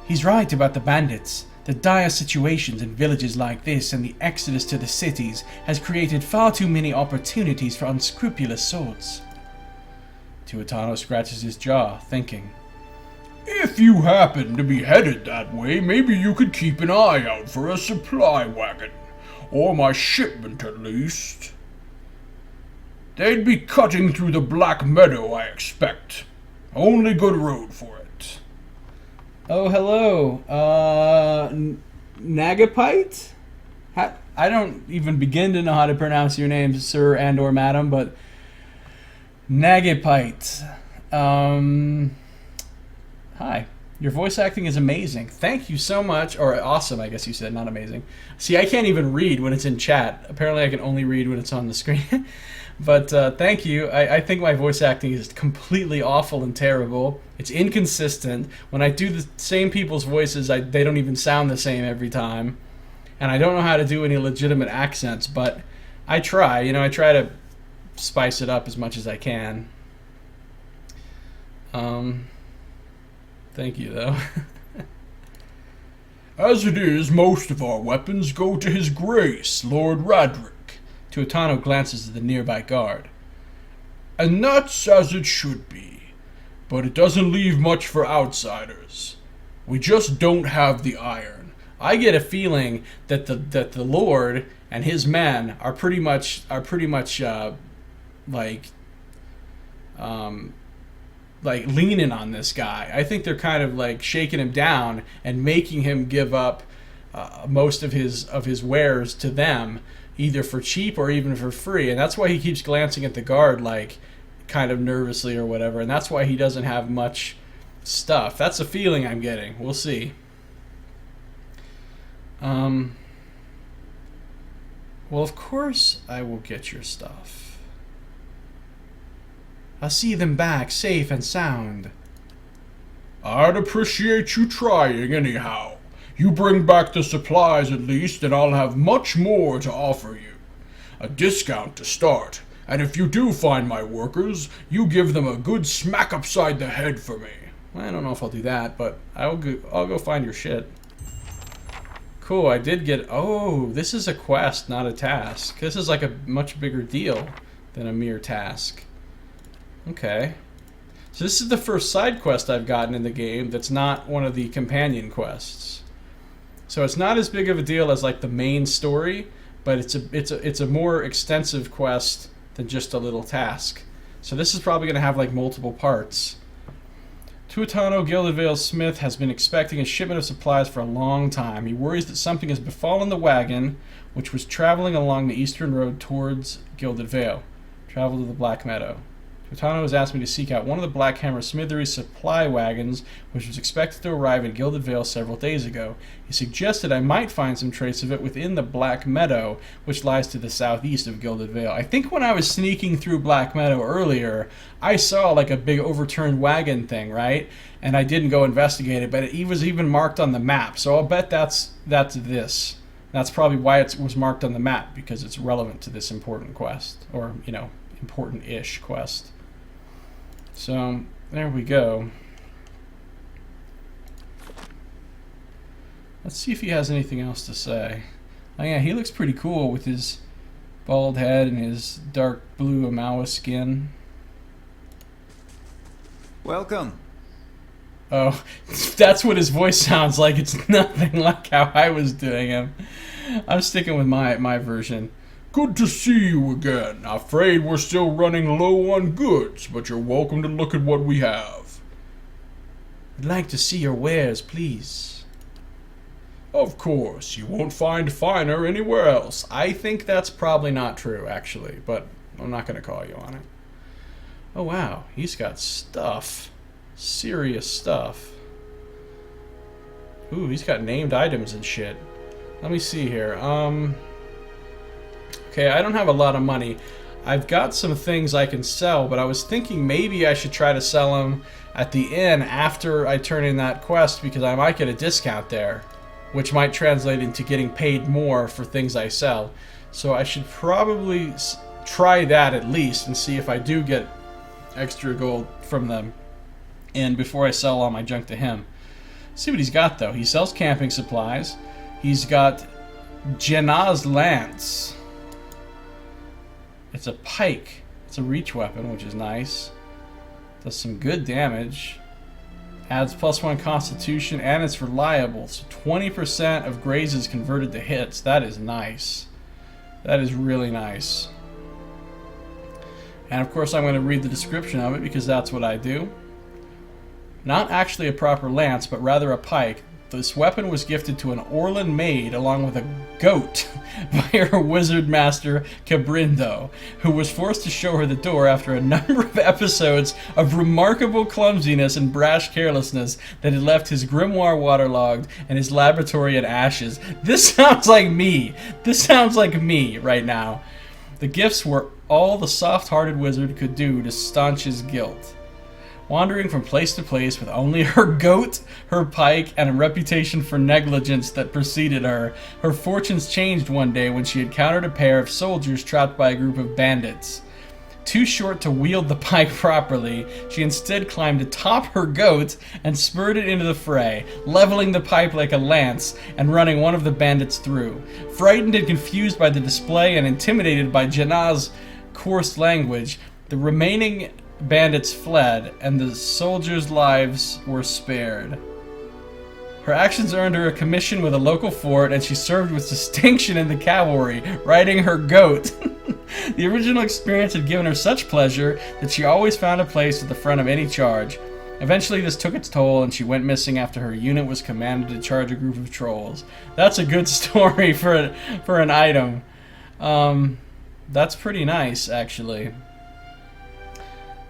He's right about the bandits. The dire situations in villages like this and the exodus to the cities has created far too many opportunities for unscrupulous sorts. Tuatanu scratches his jaw, thinking. If you happen to be headed that way, maybe you could keep an eye out for a supply wagon. Or my shipment, at least. They'd be cutting through the Black Meadow, I expect. Only good road for it. Oh, hello. Nagapite? I don't even begin to know how to pronounce your name, sir and or madam, but Nagapite. Hi. Your voice acting is amazing. Thank you so much. Or awesome, I guess you said, not amazing. See, I can't even read when it's in chat. Apparently I can only read when it's on the screen. But thank you. I think my voice acting is completely awful and terrible. It's inconsistent. When I do the same people's voices, they don't even sound the same every time. And I don't know how to do any legitimate accents, but I try. You know, I try to spice it up as much as I can. Thank you, though. As it is, most of our weapons go to His Grace, Lord Radric. Tuatanu glances at the nearby guard. And that's as it should be. But it doesn't leave much for outsiders. We just don't have the iron. I get a feeling that the Lord and his men are pretty much like leaning on this guy. I think they're kind of like shaking him down and making him give up most of his wares to them, either for cheap or even for free. And that's why he keeps glancing at the guard like kind of nervously or whatever. And that's why he doesn't have much stuff. That's the feeling I'm getting. We'll see. Well, of course I will get your stuff. I'll see them back safe and sound. I'd appreciate you trying anyhow. You bring back the supplies at least, and I'll have much more to offer you. A discount to start, and if you do find my workers, you give them a good smack upside the head for me. I don't know if I'll do that, but I'll go find your shit. Cool, I did get... Oh, this is a quest, not a task. This is like a much bigger deal than a mere task. Okay. So this is the first side quest I've gotten in the game that's not one of the companion quests. So it's not as big of a deal as like the main story, but it's a more extensive quest than just a little task. So this is probably going to have like multiple parts. Tuatano, Gilded Vale Smith, has been expecting a shipment of supplies for a long time. He worries that something has befallen the wagon, which was traveling along the eastern road towards Gilded Vale. Travel to the Black Meadow. Tuatano has asked me to seek out one of the Black Hammer Smithery supply wagons, which was expected to arrive in Gilded Vale several days ago. He suggested I might find some trace of it within the Black Meadow, which lies to the southeast of Gilded Vale. I think when I was sneaking through Black Meadow earlier, I saw like a big overturned wagon thing, right? And I didn't go investigate it, but it was even marked on the map. So I'll bet that's this. That's probably why it was marked on the map, because it's relevant to this important quest, or, you know, important-ish quest. So, there we go. Let's see if he has anything else to say. Oh yeah, he looks pretty cool with his bald head and his dark blue Amawa skin. Welcome. Oh, that's what his voice sounds like. It's nothing like how I was doing him. I'm sticking with my version. Good to see you again. Afraid we're still running low on goods, but you're welcome to look at what we have. I'd like to see your wares, please. Of course, you won't find finer anywhere else. I think that's probably not true, actually, but I'm not going to call you on it. Oh, wow. He's got stuff. Serious stuff. Ooh, he's got named items and shit. Let me see here. Okay, I don't have a lot of money. I've got some things I can sell, but I was thinking maybe I should try to sell them at the inn after I turn in that quest, because I might get a discount there, which might translate into getting paid more for things I sell. So I should probably try that at least and see if I do get extra gold from them and before I sell all my junk to him. See what he's got, though. He sells camping supplies. He's got Jenna's Lance. It's a pike. It's a reach weapon, which is nice. Does some good damage. Adds +1 constitution, and it's reliable. So 20% of grazes converted to hits. That is nice. That is really nice. And of course I'm going to read the description of it, because that's what I do. Not actually a proper lance, but rather a pike. This weapon was gifted to an Orlan maid along with a goat by her wizard master Cabrindo, who was forced to show her the door after a number of episodes of remarkable clumsiness and brash carelessness that had left his grimoire waterlogged and his laboratory in ashes. This sounds like me. This sounds like me right now. The gifts were all the soft-hearted wizard could do to staunch his guilt. Wandering from place to place with only her goat, her pike, and a reputation for negligence that preceded her, her fortunes changed one day when she encountered a pair of soldiers trapped by a group of bandits. Too short to wield the pike properly, she instead climbed atop her goat and spurred it into the fray, leveling the pike like a lance and running one of the bandits through. Frightened and confused by the display and intimidated by Jenna's coarse language, the remaining bandits fled, and the soldiers' lives were spared. Her actions earned her a commission with a local fort, and she served with distinction in the cavalry, riding her goat. The original experience had given her such pleasure that she always found a place at the front of any charge. Eventually this took its toll, and she went missing after her unit was commanded to charge a group of trolls. That's a good story for an item. That's pretty nice, actually.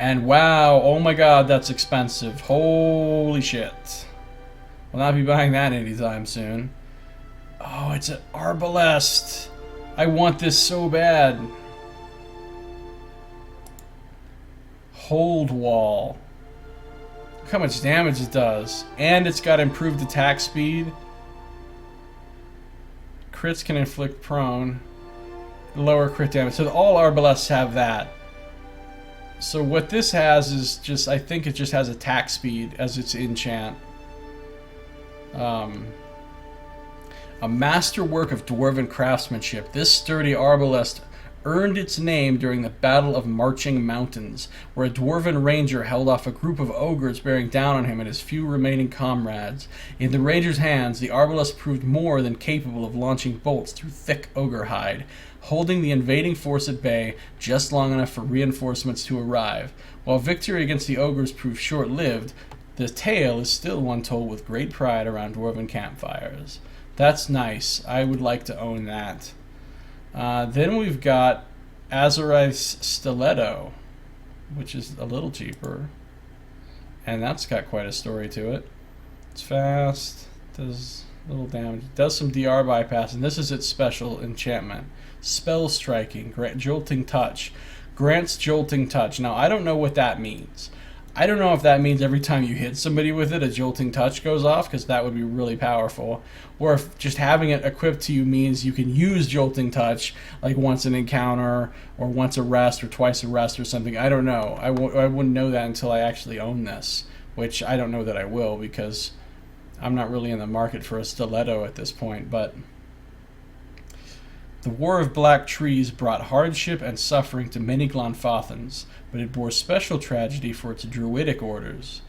And wow, oh my god, that's expensive. Holy shit. Will not be buying that anytime soon. Oh, it's an arbalest. I want this so bad. Hold wall. Look how much damage it does. And it's got improved attack speed. Crits can inflict prone. Lower crit damage. So all arbalests have that. So what this has is just, I think it just has attack speed as its enchant. A masterwork of dwarven craftsmanship, this sturdy arbalest earned its name during the Battle of Marching Mountains, where a dwarven ranger held off a group of ogres bearing down on him and his few remaining comrades. In the ranger's hands, the arbalest proved more than capable of launching bolts through thick ogre hide, holding the invading force at bay just long enough for reinforcements to arrive. While victory against the ogres proved short-lived, the tale is still one told with great pride around dwarven campfires. That's nice. I would like to own that. Then we've got Azerith's Stiletto, which is a little cheaper. And that's got quite a story to it. It's fast, does little damage, does some DR bypass, and this is its special enchantment. Spell Striking, Jolting Touch. Grants Jolting Touch. Now, I don't know what that means. I don't know if that means every time you hit somebody with it, a Jolting Touch goes off, because that would be really powerful. Or if just having it equipped to you means you can use Jolting Touch, like once an encounter, or once a rest, or twice a rest, or something. I don't know. I wouldn't know that until I actually own this, which I don't know that I will, because I'm not really in the market for a stiletto at this point, but... The War of Black Trees brought hardship and suffering to many Glanfathans, but it bore special tragedy for its druidic orders,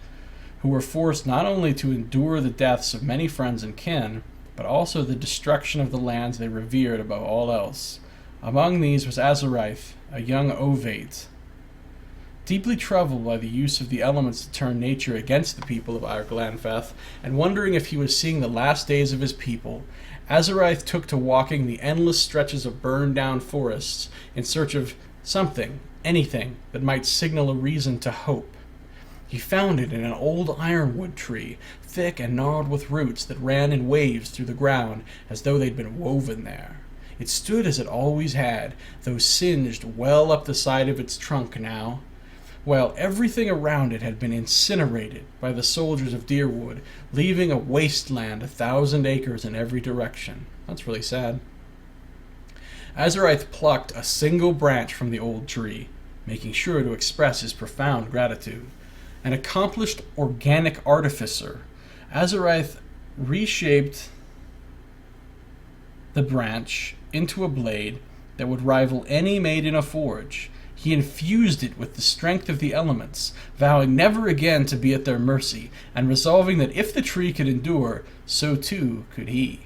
who were forced not only to endure the deaths of many friends and kin, but also the destruction of the lands they revered above all else. Among these was Azerith, a young ovate. Deeply troubled by the use of the elements to turn nature against the people of Glanfath, and wondering if he was seeing the last days of his people, Azerith took to walking the endless stretches of burned-down forests in search of something, anything, that might signal a reason to hope. He found it in an old ironwood tree, thick and gnarled with roots that ran in waves through the ground as though they'd been woven there. It stood as it always had, though singed well up the side of its trunk now. Well, everything around it had been incinerated by the soldiers of Deerwood, leaving a wasteland 1,000 acres in every direction. That's really sad. Azerith plucked a single branch from the old tree, making sure to express his profound gratitude. An accomplished organic artificer, Azerith reshaped the branch into a blade that would rival any made in a forge. He infused it with the strength of the elements, vowing never again to be at their mercy, and resolving that if the tree could endure, so too could he.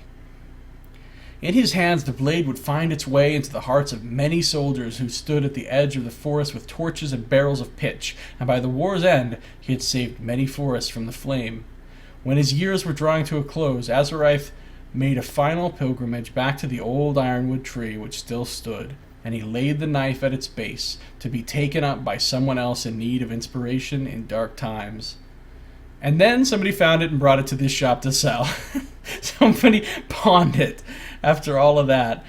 In his hands the blade would find its way into the hearts of many soldiers who stood at the edge of the forest with torches and barrels of pitch, and by the war's end he had saved many forests from the flame. When his years were drawing to a close, Azerith made a final pilgrimage back to the old ironwood tree which still stood, and he laid the knife at its base, to be taken up by someone else in need of inspiration in dark times. And then somebody found it and brought it to this shop to sell. Somebody pawned it after all of that.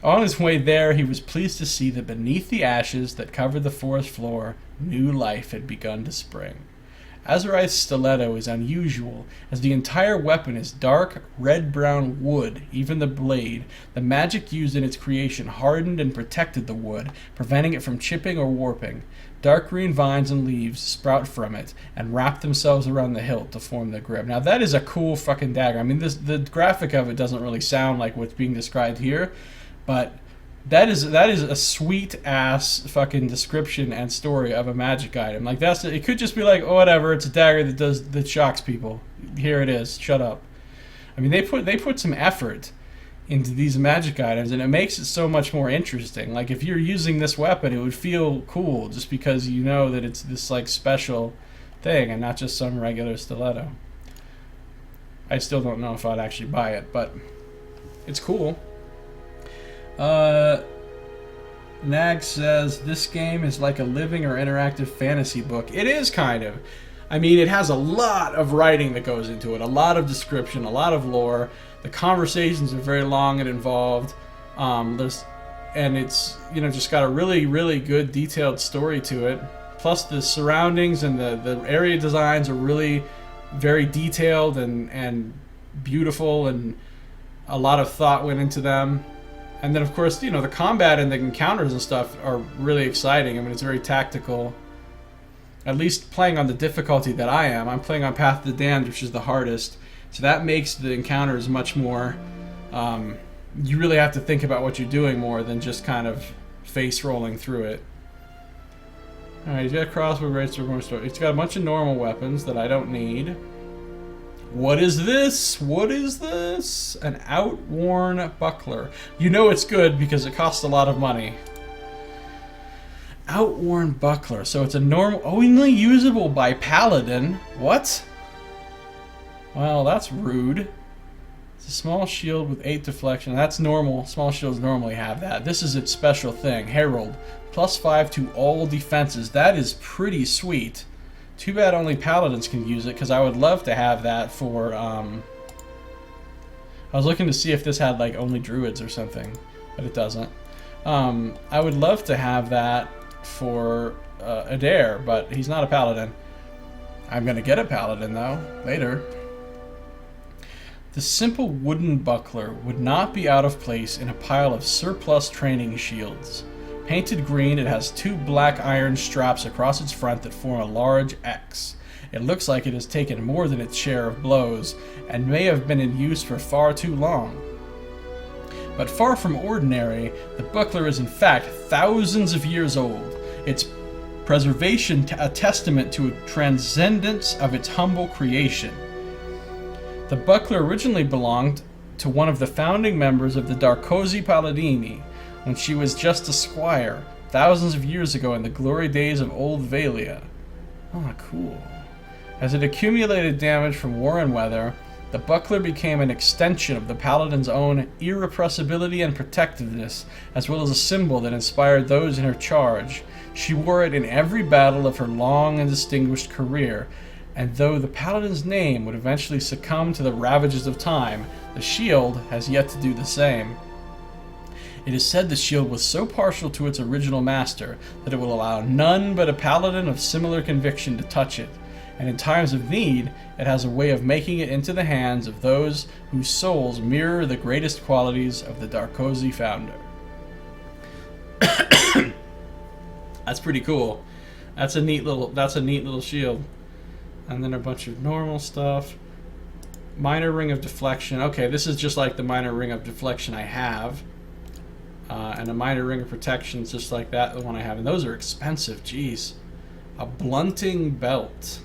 On his way there, he was pleased to see that beneath the ashes that covered the forest floor, new life had begun to spring. Azerith's stiletto is unusual, as the entire weapon is dark, red-brown wood, even the blade. The magic used in its creation hardened and protected the wood, preventing it from chipping or warping. Dark green vines and leaves sprout from it, and wrap themselves around the hilt to form the grip. Now that is a cool fucking dagger. I mean, the graphic of it doesn't really sound like what's being described here, but... That is a sweet ass fucking description and story of a magic item. Like it could just be like, oh whatever, it's a dagger that shocks people. Here it is. Shut up. I mean they put some effort into these magic items, and it makes it so much more interesting. Like if you're using this weapon, it would feel cool just because you know that it's this like special thing and not just some regular stiletto. I still don't know if I'd actually buy it, but it's cool. Nag says, this game is like a living or interactive fantasy book. It is kind of. I mean, it has a lot of writing that goes into it, a lot of description, a lot of lore. The conversations are very long and involved. And it's, just got a really, really good detailed story to it. Plus the surroundings and the area designs are really very detailed and beautiful, and a lot of thought went into them. And then, of course, the combat and the encounters and stuff are really exciting. I mean, it's very tactical. At least playing on the difficulty that I'm playing on Path of the Damned, which is the hardest. So that makes the encounters much more You really have to think about what you're doing more than just kind of face rolling through it. Alright, he's got a crossbow, great sword, more story. He's got a bunch of normal weapons that I don't need. What is this? What is this? An outworn buckler. You know it's good because it costs a lot of money. Outworn buckler. So it's a normal, only usable by paladin. What? Well, that's rude. It's a small shield with 8 deflection. That's normal. Small shields normally have that. This is its special thing. Herald. +5 to all defenses. That is pretty sweet. Too bad only paladins can use it, because I would love to have that for, I was looking to see if this had, like, only druids or something, but it doesn't. I would love to have that for Adair, but he's not a paladin. I'm gonna get a paladin, though, later. The simple wooden buckler would not be out of place in a pile of surplus training shields. Painted green, it has 2 black iron straps across its front that form a large X. It looks like it has taken more than its share of blows, and may have been in use for far too long. But far from ordinary, the buckler is in fact thousands of years old, its preservation a testament to a transcendence of its humble creation. The buckler originally belonged to one of the founding members of the Darkosi Paladini, when she was just a squire, thousands of years ago in the glory days of Old Vailia. Oh, cool. As it accumulated damage from war and weather, the buckler became an extension of the paladin's own irrepressibility and protectiveness, as well as a symbol that inspired those in her charge. She wore it in every battle of her long and distinguished career, and though the paladin's name would eventually succumb to the ravages of time, the shield has yet to do the same. It is said the shield was so partial to its original master that it will allow none but a paladin of similar conviction to touch it, and in times of need, it has a way of making it into the hands of those whose souls mirror the greatest qualities of the Darkosi founder. That's pretty cool. That's a neat little shield. And then a bunch of normal stuff. Minor ring of deflection. Okay, this is just like the minor ring of deflection I have. And a minor ring of protection is just like that, the one I have. And those are expensive, jeez. A blunting belt.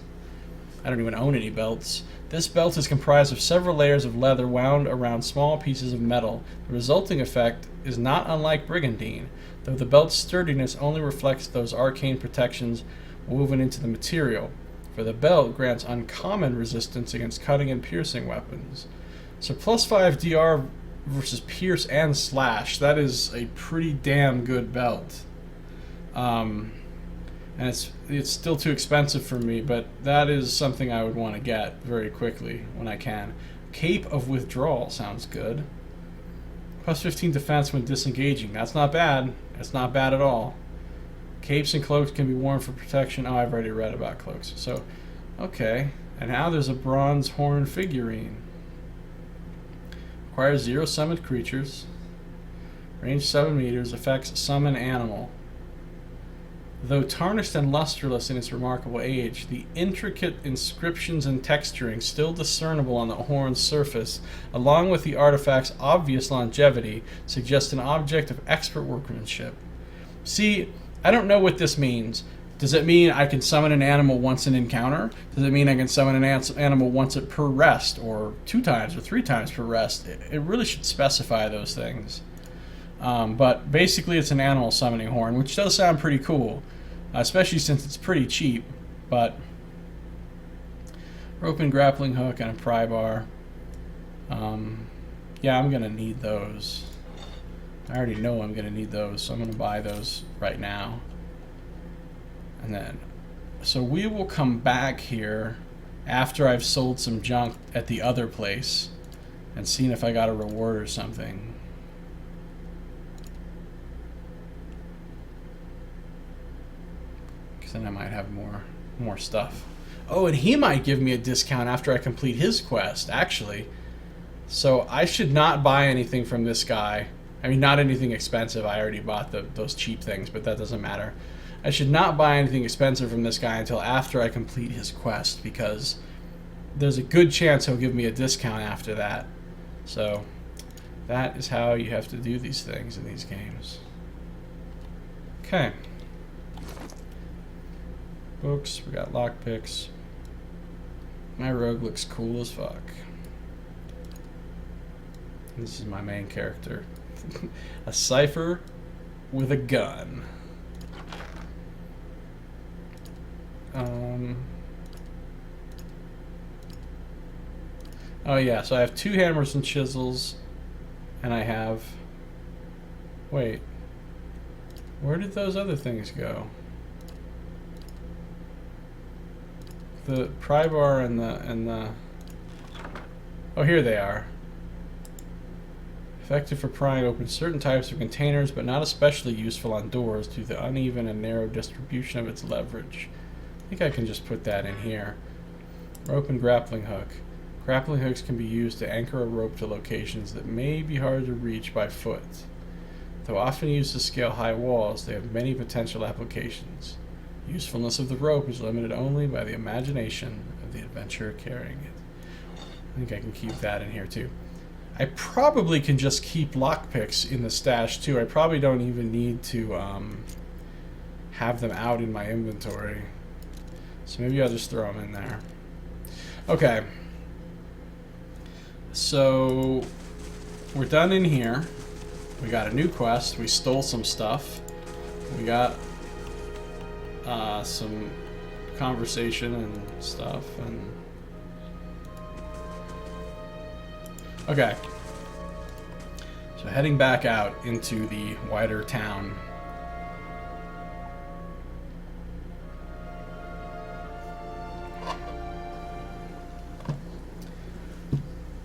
I don't even own any belts. This belt is comprised of several layers of leather wound around small pieces of metal. The resulting effect is not unlike brigandine, though the belt's sturdiness only reflects those arcane protections woven into the material, for the belt grants uncommon resistance against cutting and piercing weapons. So +5 DR versus pierce and slash. That is a pretty damn good belt. And it's still too expensive for me, but that is something I would want to get very quickly when I can. Cape of Withdrawal sounds good. +15 defense when disengaging. That's not bad. That's not bad at all. Capes and cloaks can be worn for protection. Oh, I've already read about cloaks. So, okay. And now there's a bronze horn figurine. Requires 0 summoned creatures. Range 7 meters. Effects summon animal. Though tarnished and lusterless in its remarkable age, the intricate inscriptions and texturing still discernible on the horn's surface, along with the artifact's obvious longevity, suggest an object of expert workmanship. See, I don't know what this means. Does it mean I can summon an animal once an encounter? Does it mean I can summon an animal once per rest, or 2 times or 3 times per rest? It really should specify those things. But basically it's an animal summoning horn, which does sound pretty cool, especially since it's pretty cheap. But rope and grappling hook and a pry bar. Yeah, I'm gonna need those. I already know I'm gonna need those, so I'm gonna buy those right now. And then, so we will come back here after I've sold some junk at the other place and seen if I got a reward or something. Because then I might have more stuff. Oh, and he might give me a discount after I complete his quest, actually. So I should not buy anything from this guy. I mean, not anything expensive. I already bought those cheap things, but that doesn't matter. I should not buy anything expensive from this guy until after I complete his quest, because there's a good chance he'll give me a discount after that. So That is how you have to do these things in these games. Okay. Books, we got lockpicks. My rogue looks cool as fuck. This is my main character. A cipher with a gun. Oh yeah, so I have 2 hammers and chisels, and I have... Wait. Where did those other things go? The pry bar and the... Oh, here they are. Effective for prying open certain types of containers, but not especially useful on doors due to the uneven and narrow distribution of its leverage. I think I can just put that in here. Rope and grappling hook. Grappling hooks can be used to anchor a rope to locations that may be hard to reach by foot. Though often used to scale high walls, they have many potential applications. Usefulness of the rope is limited only by the imagination of the adventurer carrying it. I think I can keep that in here too. I probably can just keep lockpicks in the stash too. I probably don't even need to have them out in my inventory. So maybe I'll just throw them in there. Okay. So we're done in here. We got a new quest. We stole some stuff. We got some conversation and stuff. And okay. So heading back out into the wider town.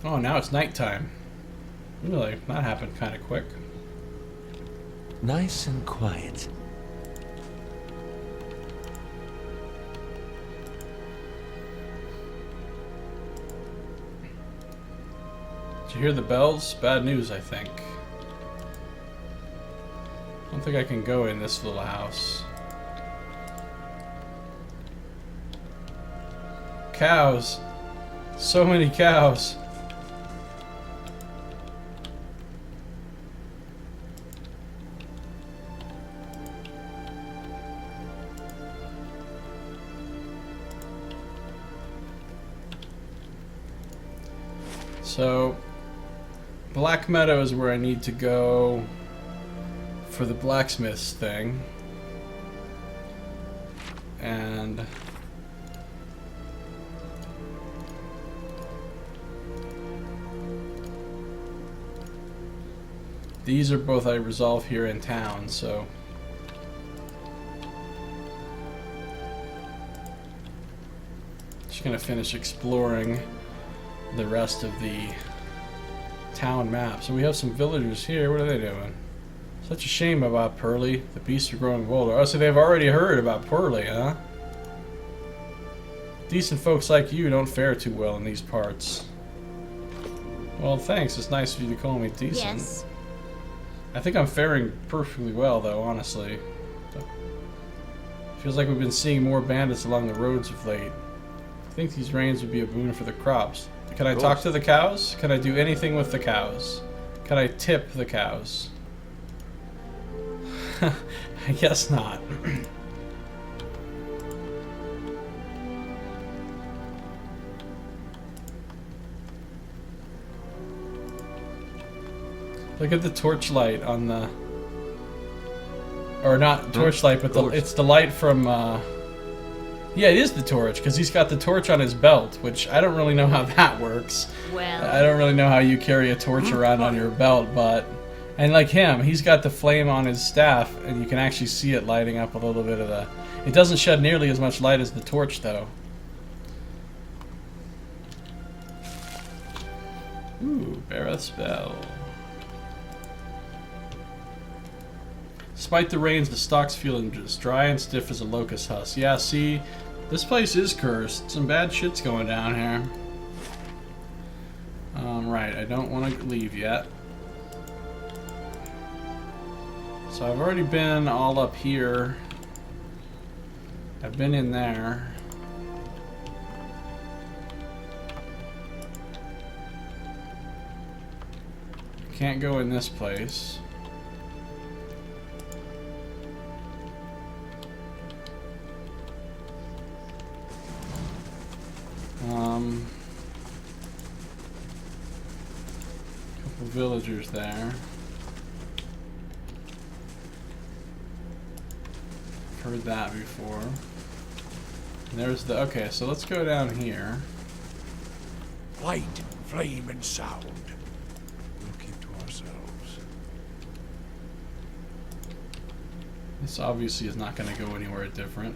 Oh, now it's nighttime. Really, that happened kind of quick. Nice and quiet. Did you hear the bells? Bad news, I think. I don't think I can go in this little house. Cows! So many cows! So, Black Meadow is where I need to go for the blacksmith's thing. And these are both I resolve here in town, so just gonna finish exploring the rest of the town map. So we have some villagers here. What are they doing? Such a shame about Pearly. The beasts are growing bolder. Oh, so they've already heard about Pearly, huh? Decent folks like you don't fare too well in these parts. Well, thanks. It's nice of you to call me decent. Yes. I think I'm faring perfectly well, though, honestly. Feels like we've been seeing more bandits along the roads of late. I think these rains would be a boon for the crops. Can I talk to the cows? Can I do anything with the cows? Can I tip the cows? I guess not. Look at the torchlight on the... Or not torchlight, but it's the light from... Yeah, it is the torch, because he's got the torch on his belt, which I don't really know how that works. Well, I don't really know how you carry a torch around on your belt, but... And like him, he's got the flame on his staff, and you can actually see it lighting up a little bit of the... It doesn't shed nearly as much light as the torch, though. Ooh, Bareth's Bell. Despite the rains, the stalks feel as dry and stiff as a locust husk. Yeah, see, this place is cursed. Some bad shit's going down here. Right, I don't want to leave yet. So I've already been all up here. I've been in there. can't go in this place. Couple villagers there. Heard that before. And there's the... Okay, so let's go down here. Light, flame, and sound. We'll keep to ourselves. This obviously is not going to go anywhere different.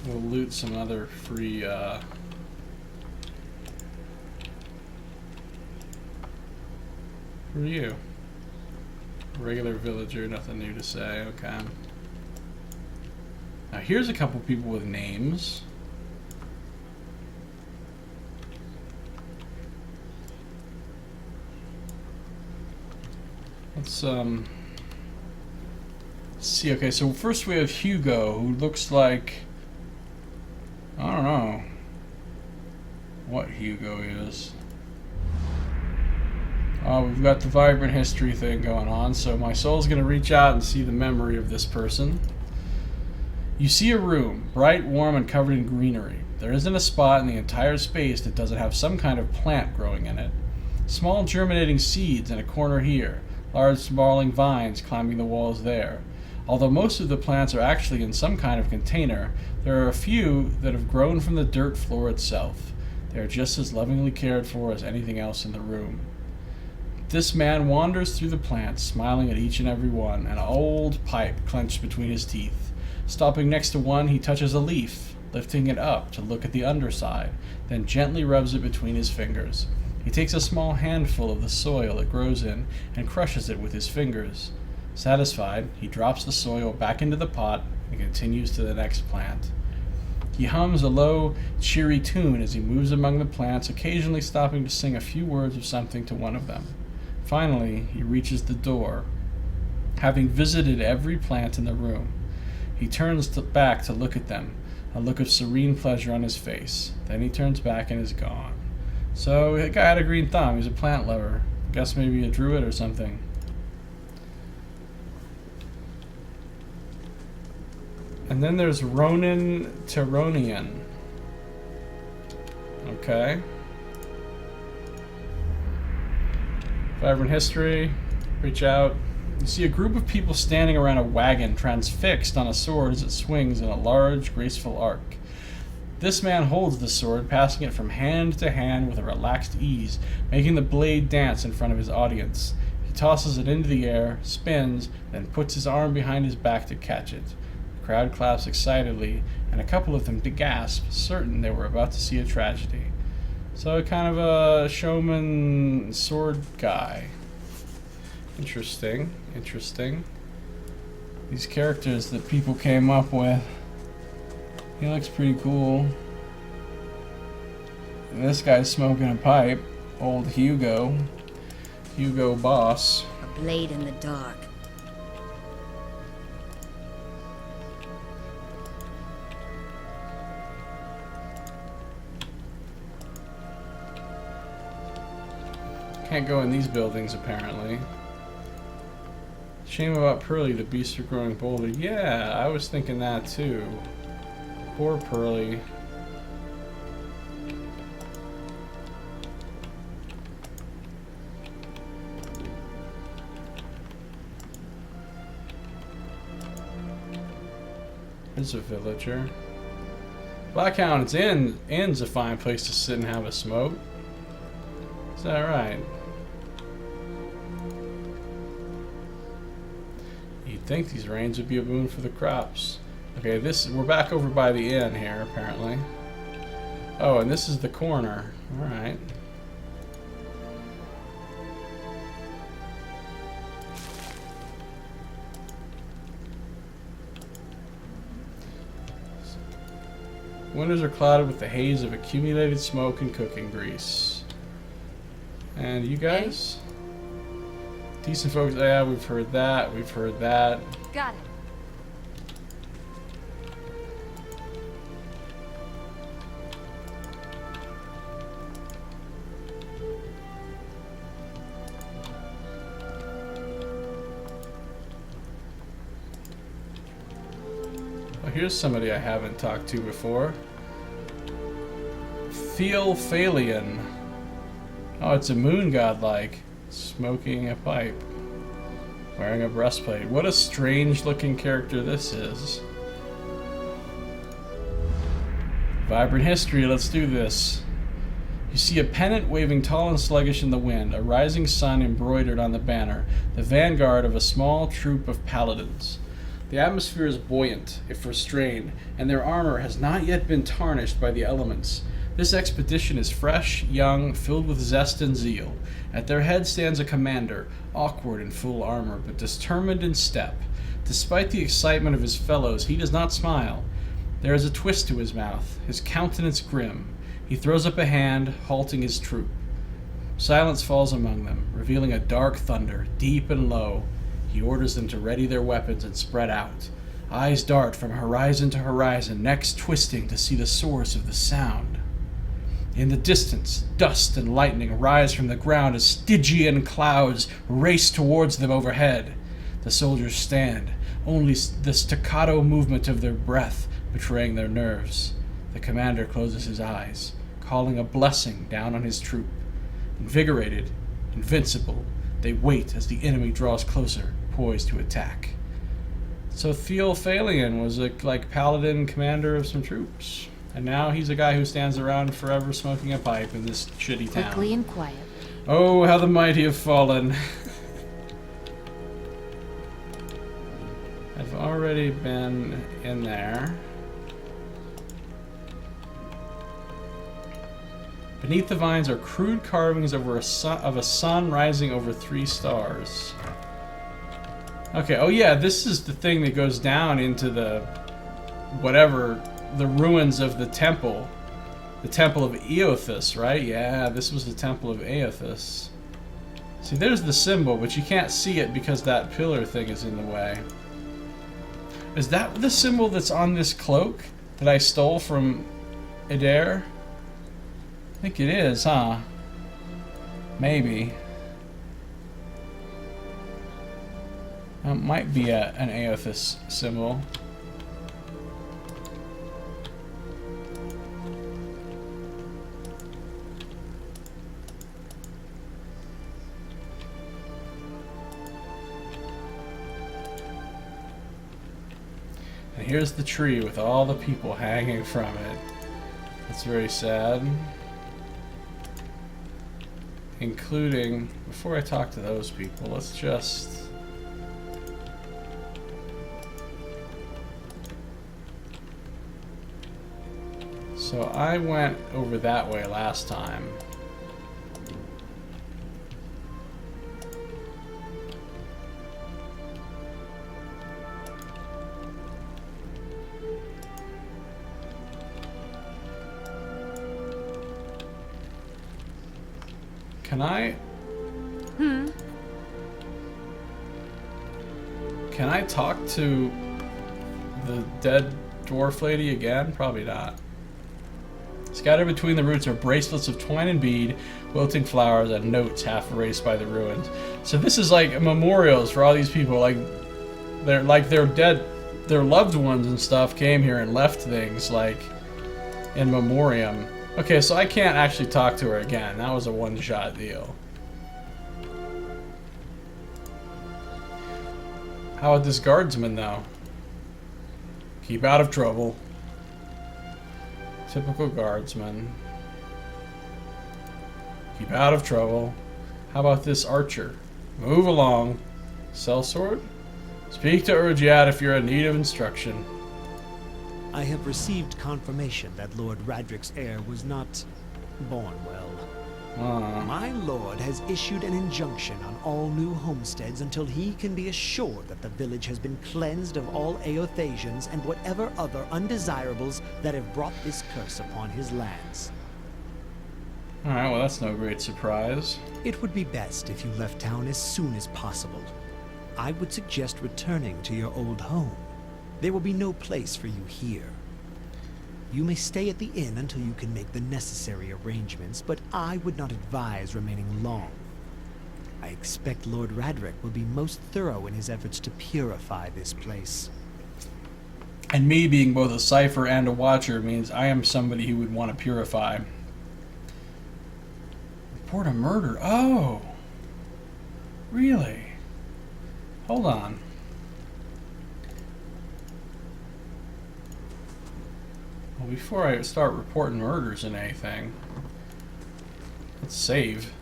We'll loot some other free, Who are you? Regular villager, nothing new to say, okay. Now here's a couple people with names. Let's see, okay, so first we have Hugo, who looks like... I don't know what Hugo is. We've got the vibrant history thing going on, so my soul's going to reach out and see the memory of this person. You see a room, bright, warm, and covered in greenery. There isn't a spot in the entire space that doesn't have some kind of plant growing in it. Small germinating seeds in a corner here, large sprawling vines climbing the walls there. Although most of the plants are actually in some kind of container, there are a few that have grown from the dirt floor itself. They are just as lovingly cared for as anything else in the room. This man wanders through the plants, smiling at each and every one, an old pipe clenched between his teeth. Stopping next to one, he touches a leaf, lifting it up to look at the underside, then gently rubs it between his fingers. He takes a small handful of the soil it grows in and crushes it with his fingers. Satisfied, he drops the soil back into the pot and continues to the next plant. He hums a low, cheery tune as he moves among the plants, occasionally stopping to sing a few words of something to one of them. Finally, he reaches the door. Having visited every plant in the room, he turns back to look at them, a look of serene pleasure on his face. Then he turns back and is gone. So, the guy had a green thumb. He's a plant lover. Guess maybe a druid or something. And then there's Ronan Tyronian. Okay. Vibrant history. Reach out. You see a group of people standing around a wagon transfixed on a sword as it swings in a large, graceful arc. This man holds the sword, passing it from hand to hand with a relaxed ease, making the blade dance in front of his audience. He tosses it into the air, spins, then puts his arm behind his back to catch it. The crowd claps excitedly, and a couple of them gasp, certain they were about to see a tragedy. So kind of a showman sword guy. Interesting, interesting. These characters that people came up with. He looks pretty cool. And this guy's smoking a pipe. Old Hugo. Hugo Boss. A blade in the dark. Can't go in these buildings, apparently. Shame about Pearly, the beasts are growing bolder. Yeah, I was thinking that too. Poor Pearly. There's a villager. Blackhound's Inn's a fine place to sit and have a smoke. Is that right? You'd think these rains would be a boon for the crops. Okay, we're back over by the inn here, apparently. Oh, and this is the corner. Alright. Windows are clouded with the haze of accumulated smoke and cooking grease. And you guys? Decent folks, yeah, we've heard that, we've heard that. Got it. Oh, here's somebody I haven't talked to before. Theophalian. Oh, it's a moon god-like. Smoking a pipe. Wearing a breastplate. What a strange looking character this is. Vibrant history, let's do this. You see a pennant waving tall and sluggish in the wind, a rising sun embroidered on the banner, the vanguard of a small troop of paladins. The atmosphere is buoyant, if restrained, and their armor has not yet been tarnished by the elements. This expedition is fresh, young, filled with zest and zeal. At their head stands a commander, awkward in full armor, but determined in step. Despite the excitement of his fellows, he does not smile. There is a twist to his mouth, his countenance grim. He throws up a hand, halting his troop. Silence falls among them, revealing a dark thunder, deep and low. He orders them to ready their weapons and spread out. Eyes dart from horizon to horizon, necks twisting to see the source of the sound. In the distance, dust and lightning rise from the ground as Stygian clouds race towards them overhead. The soldiers stand, only the staccato movement of their breath betraying their nerves. The commander closes his eyes, calling a blessing down on his troop. Invigorated, invincible, they wait as the enemy draws closer, poised to attack. So Theophalian was a paladin commander of some troops. And now he's a guy who stands around forever smoking a pipe in this shitty town. Quickly and quiet. Oh, how the mighty have fallen. I've already been in there. Beneath the vines are crude carvings of a sun rising over 3 stars. Okay, oh yeah, this is the thing that goes down into the the ruins of the temple. The temple of Eothas, right? Yeah, this was the temple of Eothas. See, there's the symbol, but you can't see it because that pillar thing is in the way. Is that the symbol that's on this cloak that I stole from Adair? I think it is, huh? Maybe. It might be an Eothas symbol. And here's the tree with all the people hanging from it. It's very sad. Including, before I talk to those people, let's just... So I went over that way last time. Can I talk to the dead dwarf lady again? Probably not. Scattered between the roots are bracelets of twine and bead, wilting flowers, and notes half erased by the ruins. So this is like memorials for all these people. They're dead, their loved ones and stuff came here and left things like in memoriam. Okay, so I can't actually talk to her again. That was a one-shot deal. How about this guardsman, though? Keep out of trouble. Typical guardsman. Keep out of trouble. How about this archer? Move along. Sellsword? Speak to Urgiat if you're in need of instruction. I have received confirmation that Lord Radric's heir was not born well. My lord has issued an injunction on all new homesteads until he can be assured that the village has been cleansed of all Eothasians and whatever other undesirables that have brought this curse upon his lands. Alright, well that's no great surprise. It would be best if you left town as soon as possible. I would suggest returning to your old home. There will be no place for you here. You may stay at the inn until you can make the necessary arrangements, but I would not advise remaining long. I expect Lord Radric will be most thorough in his efforts to purify this place. And me being both a cipher and a watcher means I am somebody who would want to purify. Report a murder. Oh. Really? Hold on. Well, before I start reporting murders and anything, let's save.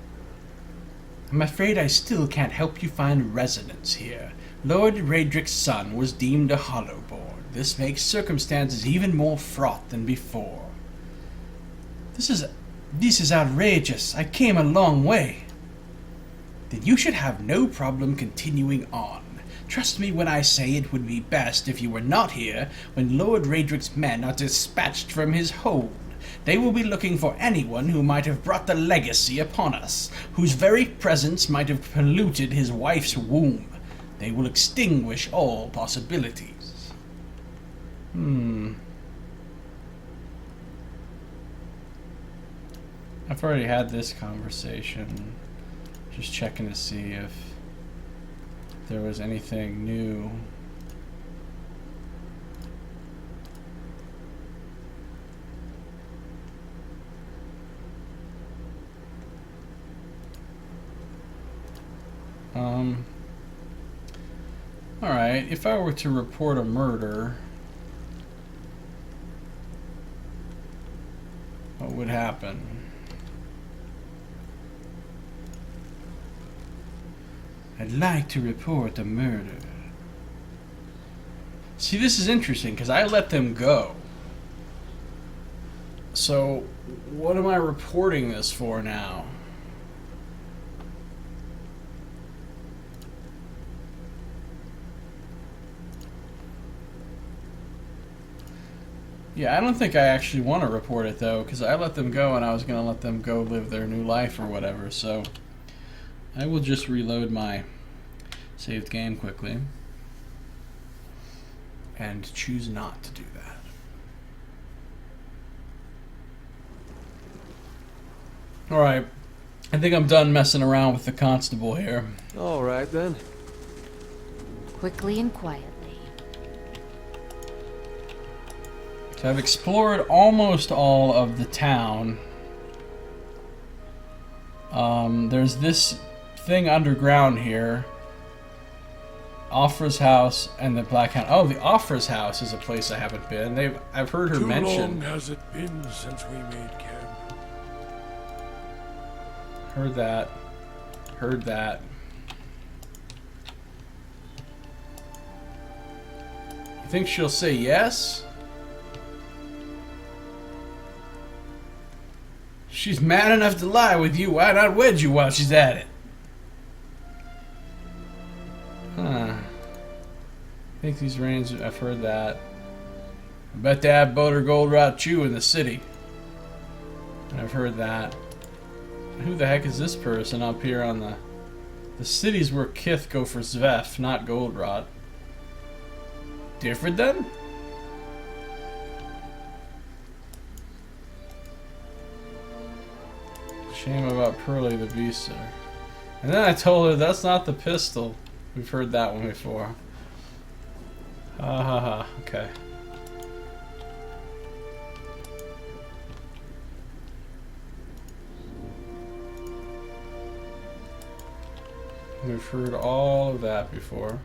I'm afraid I still can't help you find residence here. Lord Raedric's son was deemed a hollowborn. This makes circumstances even more fraught than before. This is outrageous. I came a long way. Then you should have no problem continuing on. Trust me when I say it would be best if you were not here when Lord Raedric's men are dispatched from his hold. They will be looking for anyone who might have brought the legacy upon us, whose very presence might have polluted his wife's womb. They will extinguish all possibilities. I've already had this conversation. Just checking to see if there was anything new. Alright, if I were to report a murder, what would happen? I'd like to report a murder. See, this is interesting because I let them go. So, what am I reporting this for now? Yeah, I don't think I actually want to report it though, because I let them go and I was going to let them go live their new life or whatever, so I will just reload my saved game quickly and choose not to do that. Alright, I think I'm done messing around with the constable here. All right, then. Quickly and quietly. So I've explored almost all of the town. There's this thing underground here. Offra's house and the Black Hound. Oh, the Offra's house is a place I haven't been. I've heard her mention. Too long has it been since we made camp? Heard that. Heard that. You think she'll say yes? She's mad enough to lie with you. Why not wed you while she's at it? Huh. I think these rains, I've heard that. I bet they have Baldur Goldrot Chew in the city. And I've heard that. Who the heck is this person up here on the... The cities where Kith go for Zvef, not Goldrot. Different then? Shame about Pearly the Beast there. And then I told her that's not the pistol. We've heard that one before. Ha ha ha. Okay. We've heard all of that before.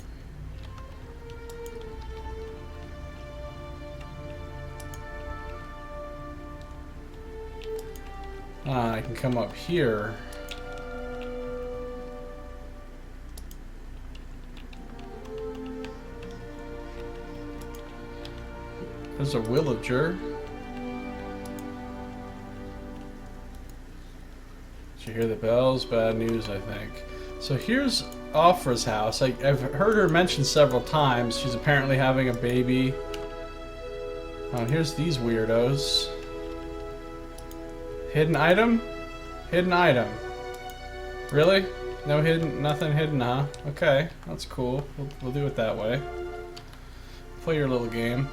I can come up here. There's a villager. Did you hear the bells? Bad news, I think. So here's Offra's house. I've heard her mentioned several times. She's apparently having a baby. Oh, and here's these weirdos. Hidden item? Hidden item. Really? No hidden, nothing hidden, huh? Okay, that's cool. We'll do it that way. Play your little game.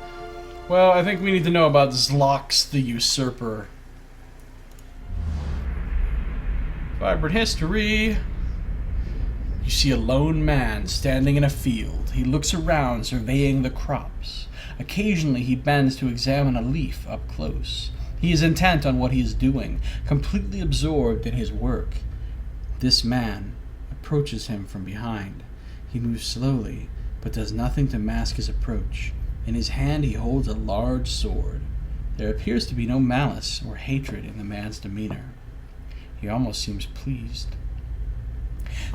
Well, I think we need to know about Zlox the Usurper. Vibrant history. You see a lone man standing in a field. He looks around, surveying the crops. Occasionally he bends to examine a leaf up close. He is intent on what he is doing, completely absorbed in his work. This man approaches him from behind. He moves slowly, but does nothing to mask his approach. In his hand he holds a large sword. There appears to be no malice or hatred in the man's demeanor. He almost seems pleased.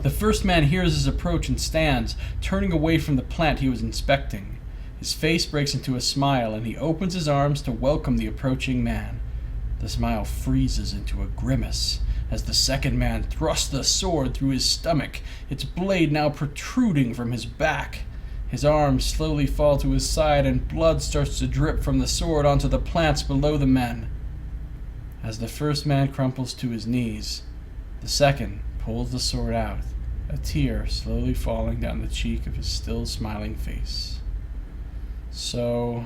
The first man hears his approach and stands, turning away from the plant he was inspecting. His face breaks into a smile, and he opens his arms to welcome the approaching man. The smile freezes into a grimace as the second man thrusts the sword through his stomach, its blade now protruding from his back. His arms slowly fall to his side, and blood starts to drip from the sword onto the plants below the men. As the first man crumples to his knees, the second pulls the sword out, a tear slowly falling down the cheek of his still smiling face. So,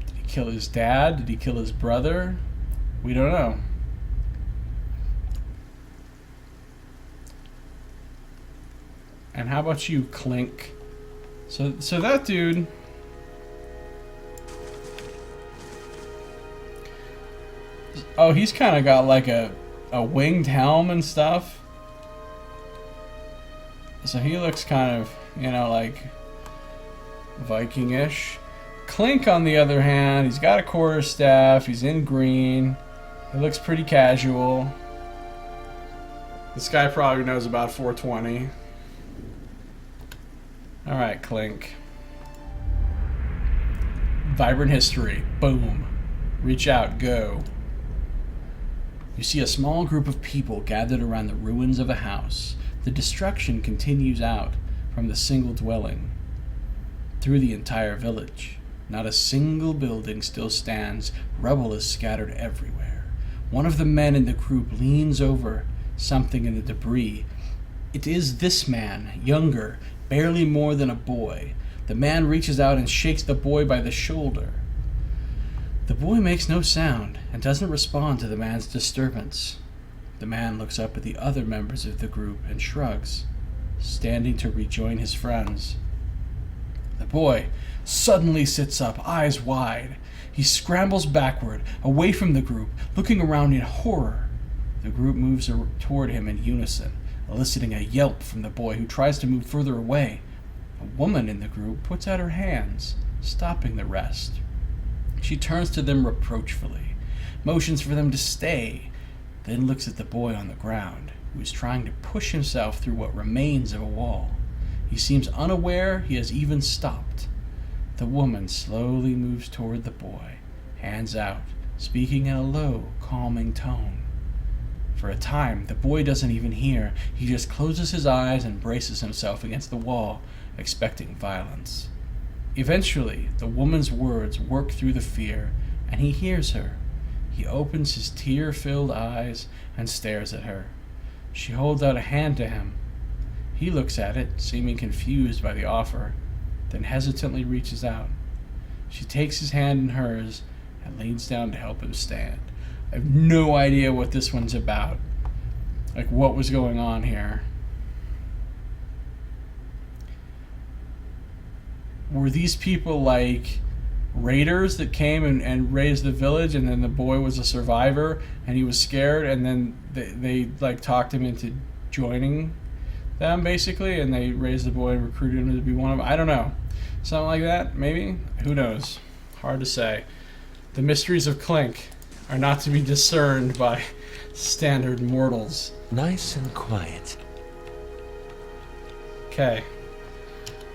did he kill his dad? Did he kill his brother? We don't know. And how about you, Clink? So that dude... Oh, he's kind of got like a winged helm and stuff. So he looks kind of, like Viking-ish. Clink, on the other hand, he's got a quarterstaff. He's in green. He looks pretty casual. This guy probably knows about 420. Alright, Clink. Vibrant history. Boom. Reach out. Go. You see a small group of people gathered around the ruins of a house. The destruction continues out from the single dwelling through the entire village. Not a single building still stands. Rubble is scattered everywhere. One of the men in the group leans over something in the debris. It is this man, younger, barely more than a boy. The man reaches out and shakes the boy by the shoulder. The boy makes no sound and doesn't respond to the man's disturbance. The man looks up at the other members of the group and shrugs, standing to rejoin his friends. The boy suddenly sits up, eyes wide. He scrambles backward, away from the group, looking around in horror. The group moves toward him in unison, eliciting a yelp from the boy, who tries to move further away. A woman in the group puts out her hands, stopping the rest. She turns to them reproachfully, motions for them to stay, then looks at the boy on the ground, who is trying to push himself through what remains of a wall. He seems unaware he has even stopped. The woman slowly moves toward the boy, hands out, speaking in a low, calming tone. For a time, the boy doesn't even hear. He just closes his eyes and braces himself against the wall, expecting violence. Eventually, the woman's words work through the fear, and he hears her. He opens his tear-filled eyes and stares at her. She holds out a hand to him. He looks at it, seeming confused by the offer, then hesitantly reaches out. She takes his hand in hers and leans down to help him stand. I have no idea what this one's about. Like, what was going on here. Were these people like raiders that came and raised the village, and then the boy was a survivor and he was scared, and then they like talked him into joining them basically, and they raised the boy and recruited him to be one of them? I don't know. Something like that, maybe? Who knows? Hard to say. The mysteries of Clink are not to be discerned by standard mortals. Nice and quiet. Okay.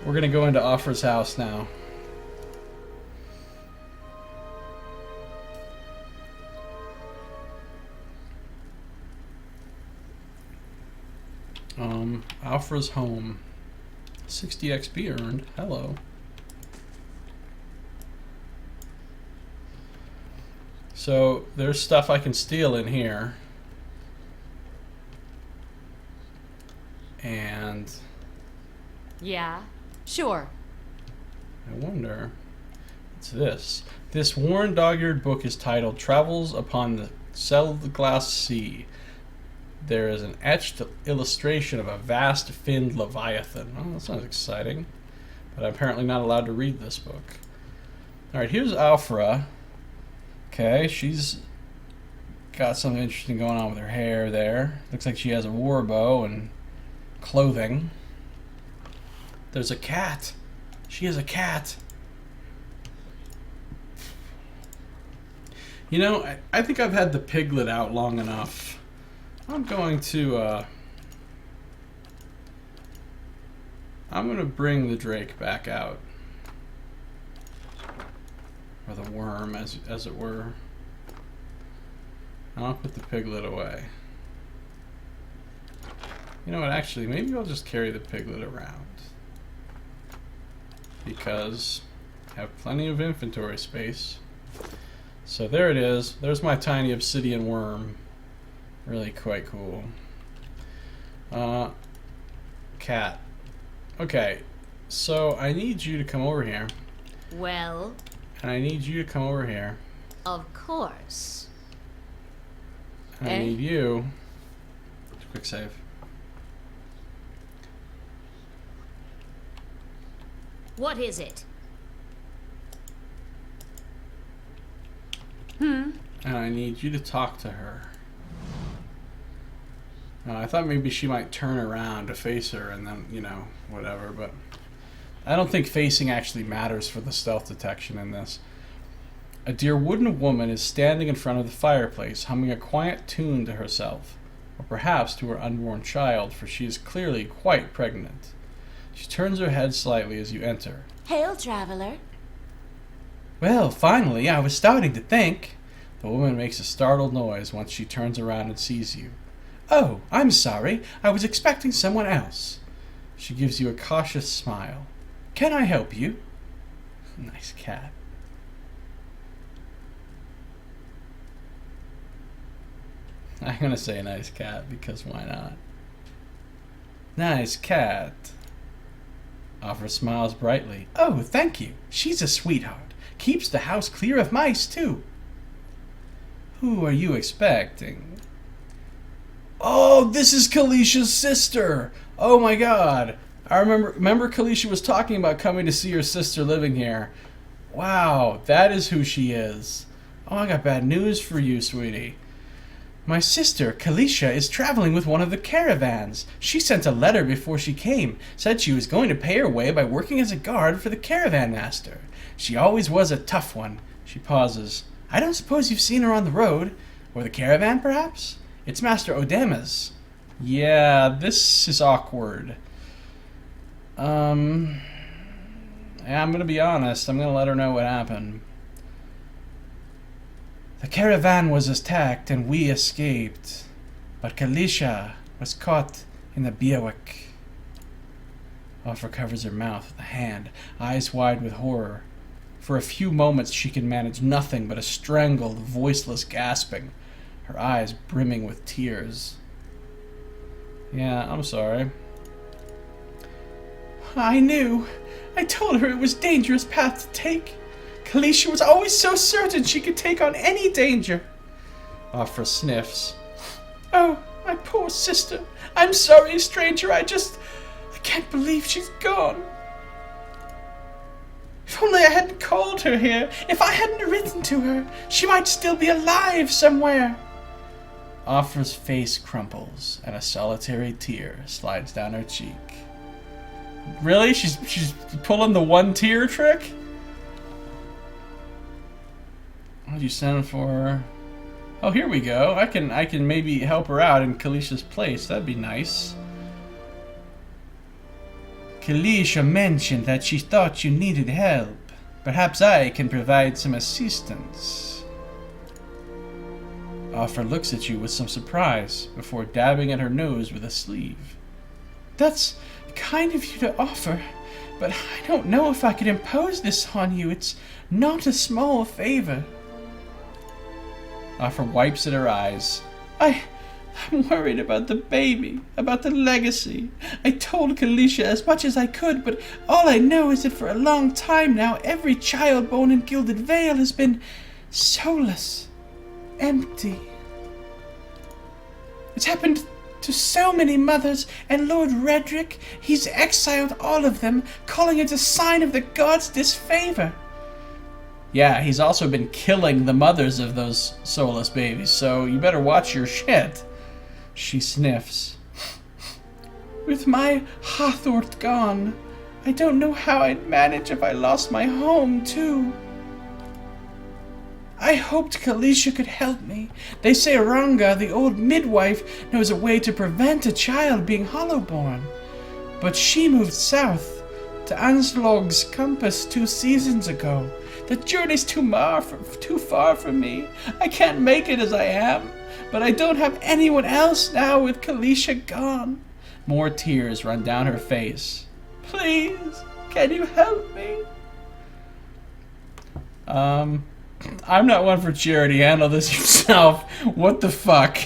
We're going to go into Offer's house now. Offer's home. 60 XP earned. Hello. So, there's stuff I can steal in here. And... Yeah, sure. I wonder... What's this? This worn, dog-eared book is titled Travels Upon the Celglass Sea. There is an etched illustration of a vast finned leviathan. Oh, that sounds exciting. But I'm apparently not allowed to read this book. Alright, here's Alfra. Okay, she's got something interesting going on with her hair there. Looks like she has a war bow and clothing. There's a cat. She has a cat. You know, I think I've had the piglet out long enough. I'm going to bring the drake back out. Or the worm, as it were. I'll put the piglet away. You know what, actually, maybe I'll just carry the piglet around. Because I have plenty of inventory space. So there it is. There's my tiny obsidian worm. Really quite cool. Cat. Okay, so I need you to come over here. Well, And I need you to come over here. of course. And I need you. Quick save. What is it? And I need you to talk to her. I thought maybe she might turn around to face her and then, you know, whatever, but I don't think facing actually matters for the stealth detection in this. A dear wooden woman is standing in front of the fireplace, humming a quiet tune to herself, or perhaps to her unborn child, for she is clearly quite pregnant. She turns her head slightly as you enter. Hail, traveler. Well, finally, I was starting to think. The woman makes a startled noise once she turns around and sees you. Oh, I'm sorry. I was expecting someone else. She gives you a cautious smile. Can I help you? Nice cat. I'm going to say nice cat because why not? Nice cat. Offra smiles brightly. Oh, thank you. She's a sweetheart. Keeps the house clear of mice, too. Who are you expecting? Oh, this is Kalicia's sister. Oh my god. I remember Kalisha was talking about coming to see her sister living here. Wow, that is who she is. Oh, I got bad news for you, sweetie. My sister, Kalisha, is traveling with one of the caravans. She sent a letter before she came, said she was going to pay her way by working as a guard for the caravan master. She always was a tough one. She pauses. I don't suppose you've seen her on the road? Or the caravan, perhaps? It's Master Odema's. Yeah, this is awkward. Yeah, I'm gonna be honest. I'm gonna let her know what happened. The caravan was attacked and we escaped, but Kalisha was caught in the bivouac. Offra covers her mouth with a hand, eyes wide with horror. For a few moments she can manage nothing but a strangled, voiceless gasping, her eyes brimming with tears. Yeah, I'm sorry. I knew. I told her it was a dangerous path to take. Kalisha was always so certain she could take on any danger. Offra sniffs. Oh, my poor sister. I'm sorry, stranger. I can't believe she's gone. If only I hadn't called her here. If I hadn't written to her, she might still be alive somewhere. Offra's face crumples, and a solitary tear slides down her cheek. Really? She's pulling the one tear trick? What'd you send for her? Oh, here we go. I can maybe help her out in Kalisha's place. That'd be nice. Kalisha mentioned that she thought you needed help. Perhaps I can provide some assistance. Offra looks at you with some surprise before dabbing at her nose with a sleeve. That's kind of you to offer, but I don't know if I could impose this on you. It's not a small favor. Offra wipes at her eyes. I'm worried about the baby, about the legacy. I told Kalisha as much as I could, but all I know is that for a long time now, every child born in Gilded Vale has been soulless, empty. It's happened To so many mothers, and Lord Redrick, he's exiled all of them, calling it a sign of the gods' disfavor. Yeah, he's also been killing the mothers of those soulless babies, so you better watch your shit. She sniffs. With my Hathort gone, I don't know how I'd manage if I lost my home, too. I hoped Kalisha could help me. They say Ranga, the old midwife, knows a way to prevent a child being hollowborn. But she moved south, to Anslog's compass 2 seasons ago. The journey's too far for me. I can't make it as I am, but I don't have anyone else now with Kalisha gone. More tears run down her face. Please, can you help me? I'm not one for charity. Handle this yourself. What the fuck?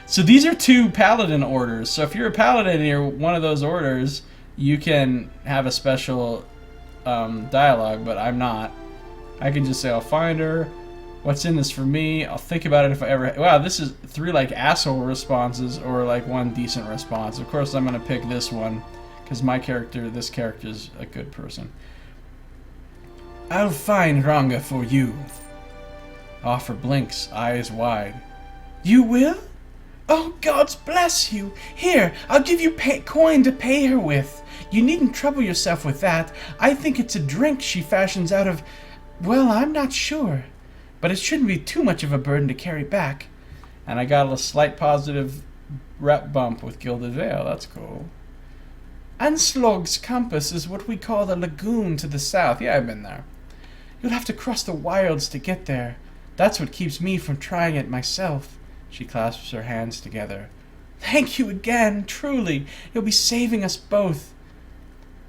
So these are 2 paladin orders. So if you're a paladin and you're one of those orders, you can have a special dialogue, but I'm not. I can just say, I'll find her. What's in this for me? I'll think about it if I ever... Wow, this is 3 like asshole responses or like 1 decent response. Of course, I'm going to pick this one because this character is a good person. I'll find Ranga for you. Offer blinks, eyes wide. You will? Oh, gods bless you. Here, I'll give you coin to pay her with. You needn't trouble yourself with that. I think it's a drink she fashions out of... Well, I'm not sure. But it shouldn't be too much of a burden to carry back. And I got a slight positive rep bump with Gilded Vale. That's cool. Anslog's compass is what we call the lagoon to the south. Yeah, I've been there. You'll have to cross the wilds to get there. That's what keeps me from trying it myself. She clasps her hands together. Thank you again, truly. You'll be saving us both.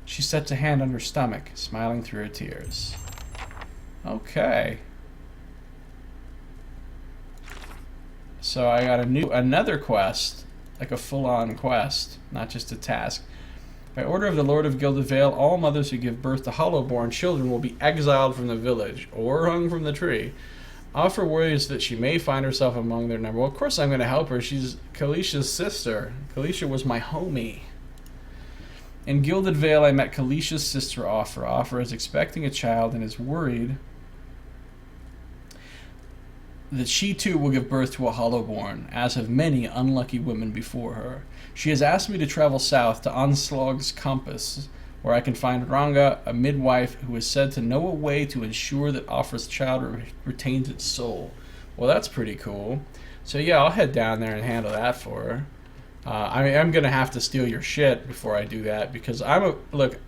She sets a hand on her stomach, smiling through her tears. Okay. So I got another quest, like a full-on quest, not just a task. By order of the Lord of Gilded Vale, all mothers who give birth to hollowborn children will be exiled from the village, or hung from the tree. Offer words that she may find herself among their number. Well, of course I'm going to help her. She's Kalisha's sister. Kalisha was my homie. In Gilded Vale, I met Kalisha's sister, Offer. Offer is expecting a child and is worried that she too will give birth to a hollowborn, as have many unlucky women before her. She has asked me to travel south to Anslog's compass, where I can find Ranga, a midwife who is said to know a way to ensure that Offer's child retains its soul. Well, that's pretty cool. So yeah, I'll head down there and handle that for her. I'm gonna have to steal your shit before I do that because look.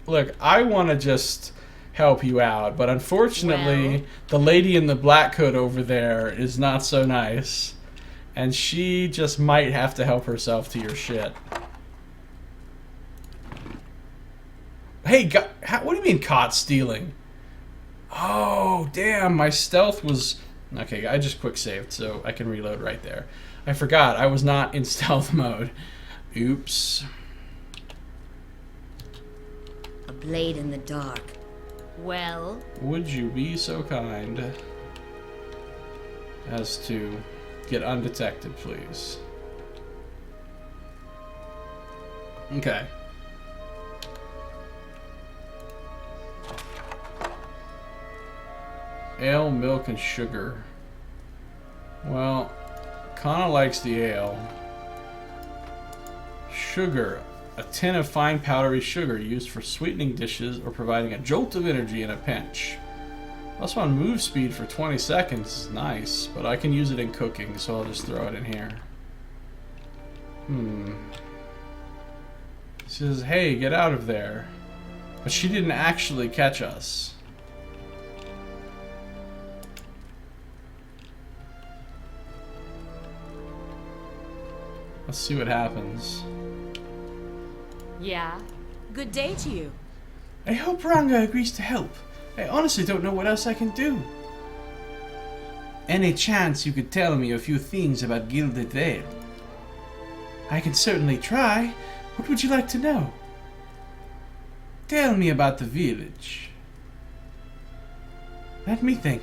I want to just help you out, but unfortunately, the lady in the black coat over there is not so nice, and she just might have to help herself to your shit. Hey, what do you mean caught stealing? Oh, damn, my stealth was... Okay, I just quick saved, so I can reload right there. I forgot, I was not in stealth mode. Oops. A blade in the dark. Well? Would you be so kind as to get undetected, please? Okay. Ale, milk, and sugar. Well, Kana likes the ale. Sugar. A tin of fine powdery sugar used for sweetening dishes or providing a jolt of energy in a pinch. Also on move speed for 20 seconds is nice, but I can use it in cooking, so I'll just throw it in here. She says, hey, get out of there. But she didn't actually catch us. Let's see what happens. Yeah. Good day to you. I hope Ranga agrees to help. I honestly don't know what else I can do. Any chance you could tell me a few things about Gilded Vale? I can certainly try. What would you like to know? Tell me about the village. Let me think.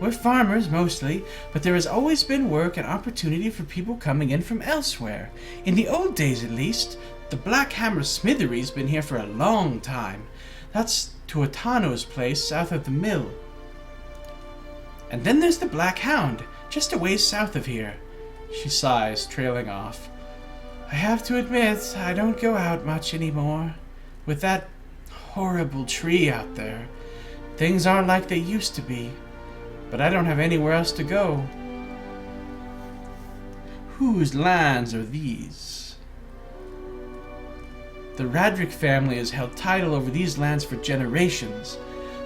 We're farmers mostly, but there has always been work and opportunity for people coming in from elsewhere. In the old days, at least, the Black Hammer smithery's been here for a long time. That's Tuatano's place south of the mill. And then there's the Black Hound, just a ways south of here. She sighs, trailing off. I have to admit, I don't go out much anymore. With that horrible tree out there, things aren't like they used to be. But I don't have anywhere else to go. Whose lands are these? The Radric family has held title over these lands for generations.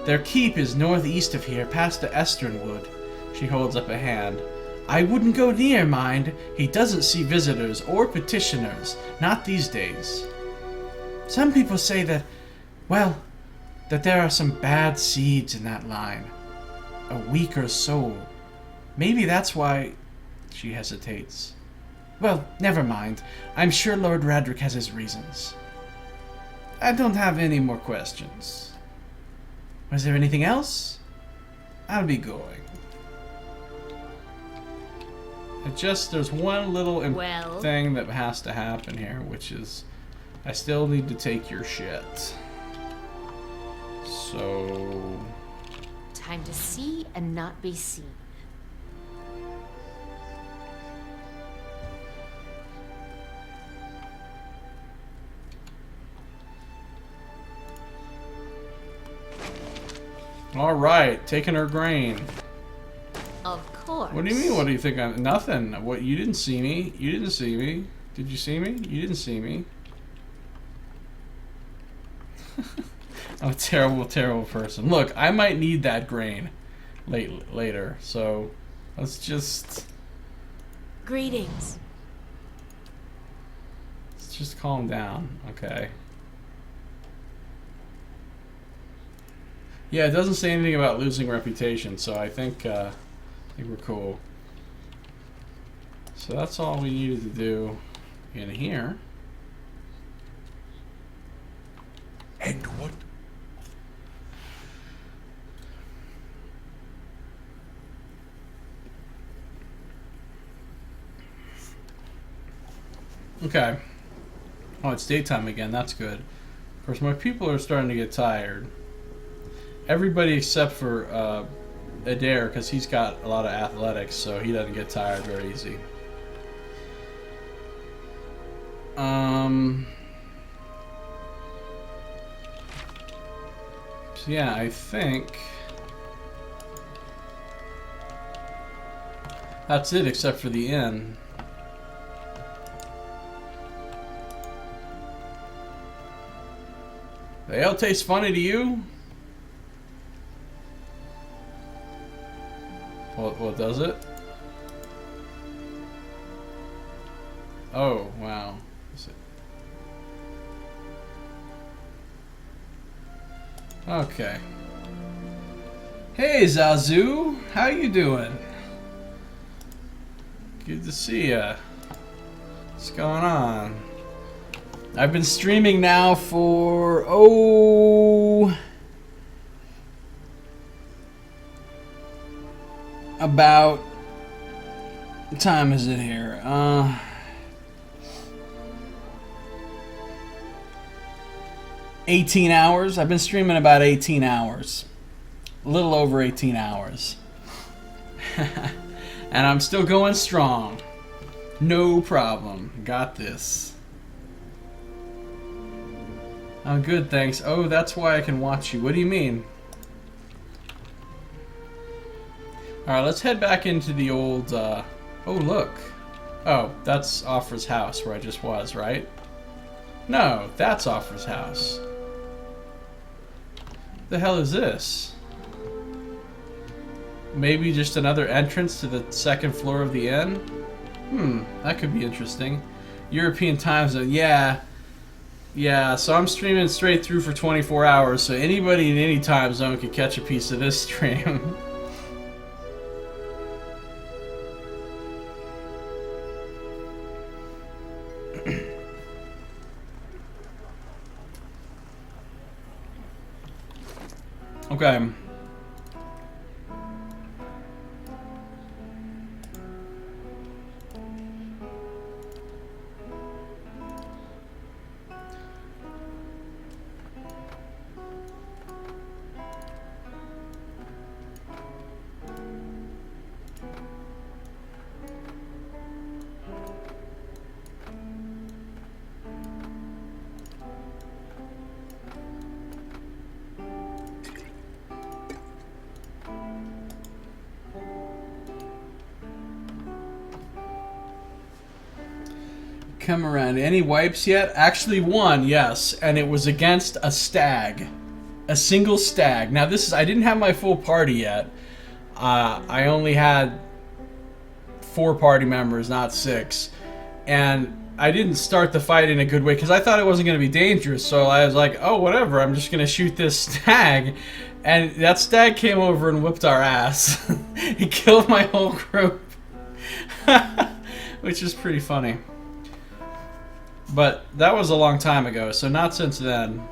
Their keep is northeast of here, past the Esternwood. She holds up a hand. I wouldn't go near, mind. He doesn't see visitors or petitioners, not these days. Some people say that, well, that there are some bad seeds in that line. A weaker soul. Maybe that's why... She hesitates. Well, never mind. I'm sure Lord Radric has his reasons. I don't have any more questions. Was there anything else? I'll be going. There's one little thing that has to happen here, which is I still need to take your shit. So... Time to see and not be seen. All right, taking her grain. Of course. What do you mean? What do you think? Nothing. What? You didn't see me. You didn't see me. Did you see me? You didn't see me. I'm a terrible, terrible person. Look, I might need that grain later, so let's just... Greetings. Let's just calm down, okay? Yeah, it doesn't say anything about losing reputation, so I think we're cool. So that's all we needed to do in here. And what? Okay. Oh, it's daytime again. That's good. Of course, my people are starting to get tired. Everybody except for Adair, because he's got a lot of athletics, so he doesn't get tired very easy. So yeah, I think that's it, except for the inn. The ale tastes funny to you? What does it? Oh, wow. Okay. Hey, Zazu! How you doing? Good to see ya. What's going on? I've been streaming now for, about, what time is it here? 18 hours. I've been streaming about 18 hours. A little over 18 hours. And I'm still going strong. No problem. Got this. I'm good, thanks. Oh, that's why I can watch you. What do you mean? Alright, let's head back into the old, oh, look. Oh, that's Offra's house where I just was, right? No, that's Offra's house. The hell is this? Maybe just another entrance to the second floor of the inn? That could be interesting. European time zone, yeah. Yeah, so I'm streaming straight through for 24 hours, so anybody in any time zone could catch a piece of this stream. Okay. come around. Any wipes yet? Actually one, yes. And it was against a stag. A single stag. Now this is... I didn't have my full party yet. I only had 4 party members, not 6. And I didn't start the fight in a good way because I thought it wasn't going to be dangerous. So I was like, oh, whatever. I'm just going to shoot this stag. And that stag came over and whipped our ass. He killed my whole group. Which is pretty funny. But that was a long time ago, so not since then.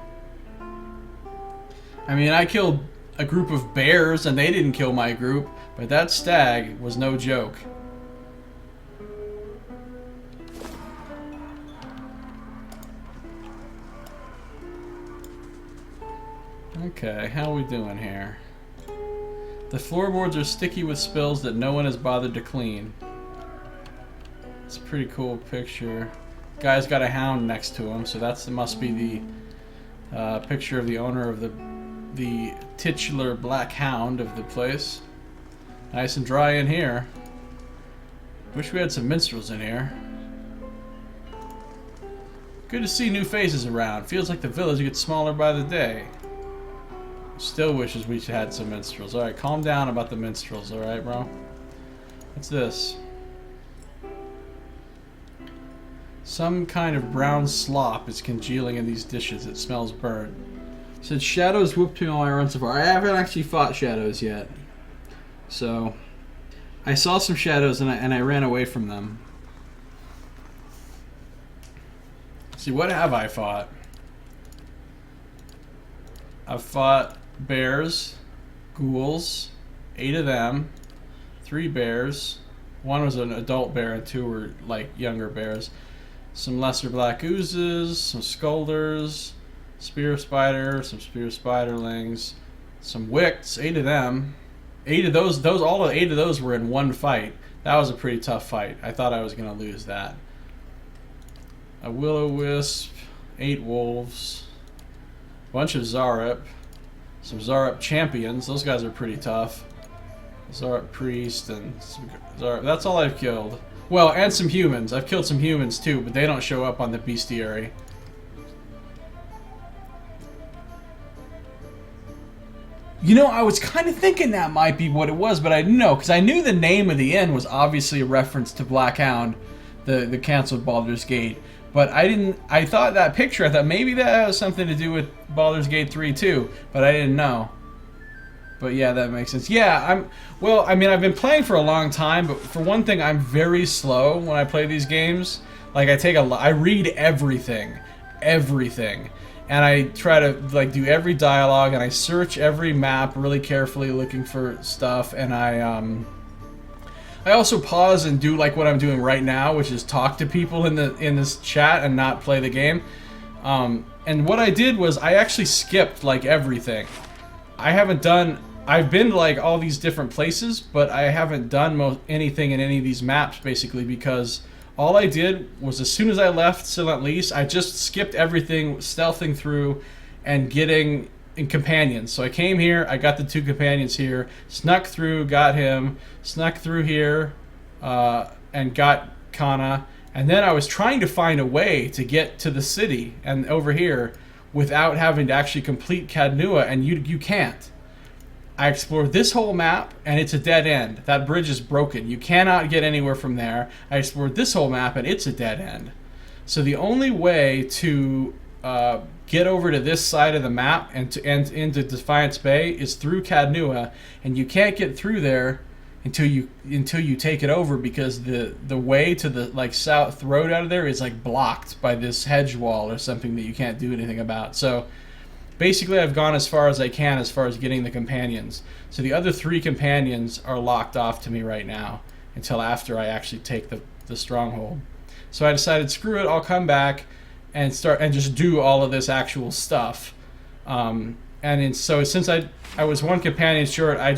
I mean, I killed a group of bears and they didn't kill my group, but that stag was no joke. Okay, how are we doing here? The floorboards are sticky with spills that no one has bothered to clean. It's a pretty cool picture. Guy's got a hound next to him, so that must be the picture of the owner of the titular black hound of the place. Nice and dry in here. Wish we had some minstrels in here. Good to see new faces around. Feels like the village gets smaller by the day. Still wishes we had some minstrels. Alright, calm down about the minstrels, alright, bro? What's this? Some kind of brown slop is congealing in these dishes. It smells burnt. It said shadows whooped me while I run so far. I haven't actually fought shadows yet. So, I saw some shadows and I ran away from them. Let's see, what have I fought? I've fought bears, ghouls, 8 of them, 3 bears. 1 was an adult bear and 2 were like younger bears. Some lesser black oozes, some scolders, spear spider, some spear spiderlings, some wicks, 8 of them. 8 of those, all 8 of those were in one fight. That was a pretty tough fight. I thought I was gonna lose that. A will-o-wisp, 8 wolves, a bunch of Zarup, some Zarup champions. Those guys are pretty tough. Zarup priest and some Zarup. That's all I've killed. Well, and some humans. I've killed some humans too, but they don't show up on the bestiary. You know, I was kind of thinking that might be what it was, but I didn't know, because I knew the name of the inn was obviously a reference to Black Hound, the canceled Baldur's Gate. But I thought that picture, I thought maybe that has something to do with Baldur's Gate 3 too, but I didn't know. But yeah, that makes sense. Yeah, well, I mean, I've been playing for a long time, but for one thing, I'm very slow when I play these games. Like, I read everything. And I try to, like, do every dialogue, and I search every map really carefully looking for stuff, and I also pause and do, like, what I'm doing right now, which is talk to people in this chat and not play the game. And what I did was I actually skipped, like, everything. I've been to, like, all these different places, but I haven't done anything in any of these maps, basically, because all I did was, as soon as I left Silent Lease, I just skipped everything, stealthing through, and getting in companions. So I came here, I got the 2 companions here, snuck through, got him, snuck through here, and got Kana, and then I was trying to find a way to get to the city and over here without having to actually complete Cadnua, and you can't. I explored this whole map, and it's a dead end. That bridge is broken. You cannot get anywhere from there. I explored this whole map, and it's a dead end. So the only way to get over to this side of the map and into Defiance Bay is through Cadnua, and you can't get through there until you take it over, because the way to the, like, south road out of there is, like, blocked by this hedge wall or something that you can't do anything about. So basically, I've gone as far as I can as far as getting the companions. So the other 3 companions are locked off to me right now until after I actually take the stronghold. So I decided, screw it, I'll come back and start and just do all of this actual stuff. So since I was 1 companion short, I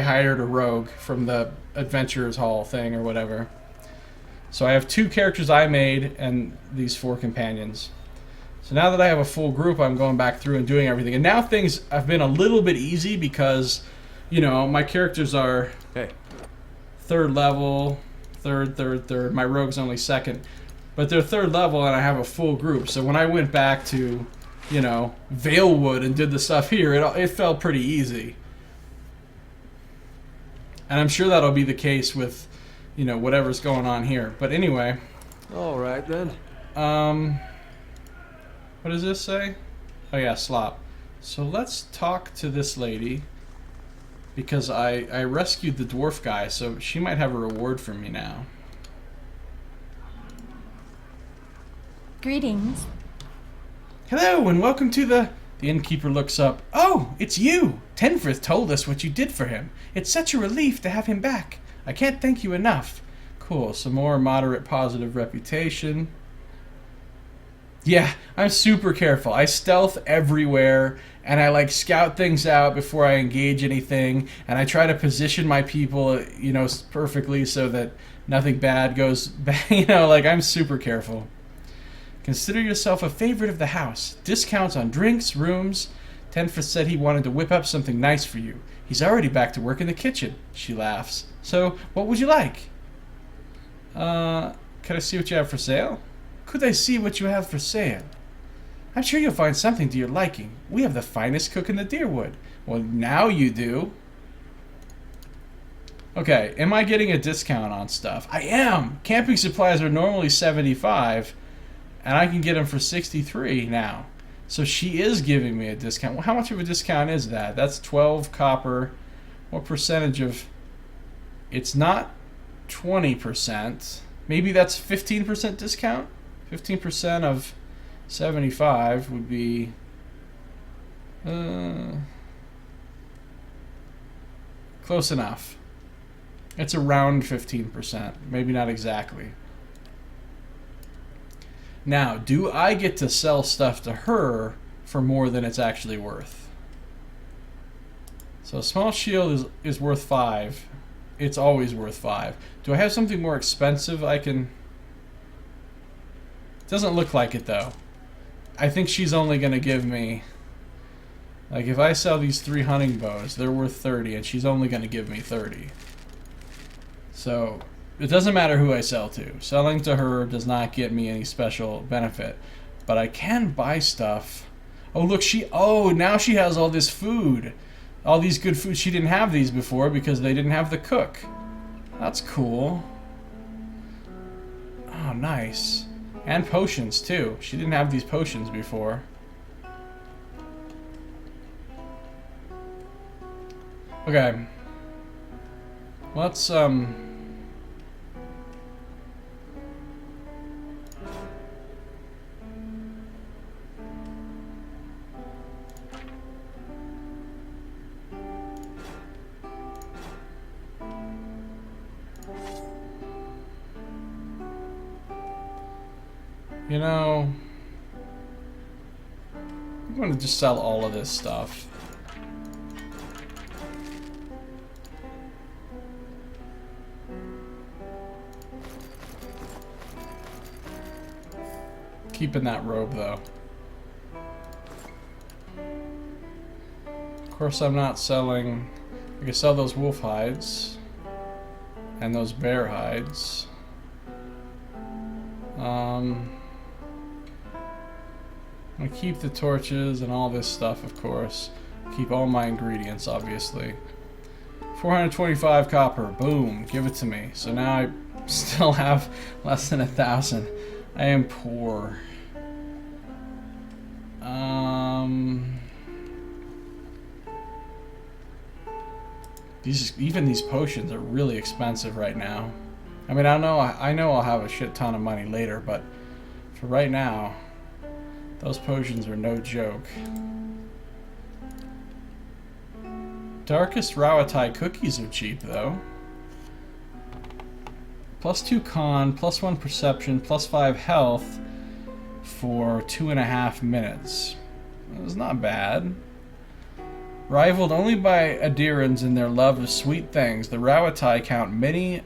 hired a rogue from the Adventurers Hall thing or whatever. So I have 2 characters I made and these 4 companions. So now that I have a full group, I'm going back through and doing everything. And now things have been a little bit easy because, you know, my characters are 3rd level, third. My rogue's only 2nd. But they're 3rd level and I have a full group. So when I went back to, you know, Valewood and did the stuff here, it felt pretty easy. And I'm sure that'll be the case with, you know, whatever's going on here. But anyway. All right, then. What does this say? Oh yeah, slop. So let's talk to this lady. Because I rescued the dwarf guy, so she might have a reward for me now. Greetings. Hello, and welcome to the... The innkeeper looks up. Oh, it's you! Tenfrith told us what you did for him. It's such a relief to have him back. I can't thank you enough. Cool, some more moderate positive reputation. Yeah, I'm super careful. I stealth everywhere, and I like scout things out before I engage anything, and I try to position my people, you know, perfectly so that nothing bad goes bad. You know, like, I'm super careful. Consider yourself a favorite of the house. Discounts on drinks, rooms. Tenfrith said he wanted to whip up something nice for you. He's already back to work in the kitchen. She laughs. So, what would you like? Can I see what you have for sale? Could I see what you have for sale? I'm sure you'll find something to your liking. We have the finest cook in the Deerwood. Well, now you do. Okay, am I getting a discount on stuff? I am! Camping supplies are normally $75, and I can get them for $63 now. So she is giving me a discount. Well, how much of a discount is that? That's 12 copper. What percentage of... It's not 20%. Maybe that's 15% discount? 15% of 75 would be... close enough. It's around 15%. Maybe not exactly. Now, do I get to sell stuff to her for more than it's actually worth? So a small shield is worth 5. It's always worth 5. Do I have something more expensive I can... Doesn't look like it, though. I think she's only going to give me... Like, if I sell these 3 hunting bows, they're worth 30, and she's only going to give me 30. So... It doesn't matter who I sell to. Selling to her does not get me any special benefit. But I can buy stuff. Oh, look, now she has all this food. All these good food. She didn't have these before because they didn't have the cook. That's cool. Oh, nice. And potions, too. She didn't have these potions before. Okay. Let's, you know, I'm going to just sell all of this stuff. Keeping that robe, though. Of course, I'm not selling... I can sell those wolf hides. And those bear hides. I'm gonna keep the torches and all this stuff, of course. Keep all my ingredients, obviously. 425 copper. Boom. Give it to me. So now I still have less than 1,000. I am poor. Even these potions are really expensive right now. I mean, I know I'll have a shit ton of money later, but for right now, those potions are no joke. Darkest Rawatai cookies are cheap, though. +2 con, +1 perception, +5 health for 2.5 minutes. That's not bad. Rivaled only by Adirans in their love of sweet things, the Rawatai count many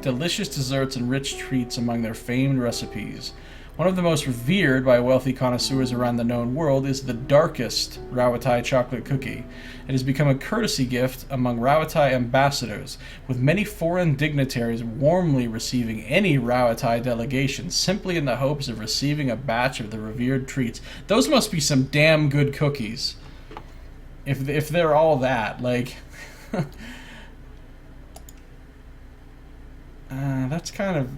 delicious desserts and rich treats among their famed recipes. One of the most revered by wealthy connoisseurs around the known world is the darkest Rawatai chocolate cookie. It has become a courtesy gift among Rawatai ambassadors, with many foreign dignitaries warmly receiving any Rawatai delegation simply in the hopes of receiving a batch of the revered treats. Those must be some damn good cookies. If they're all that, like... that's kind of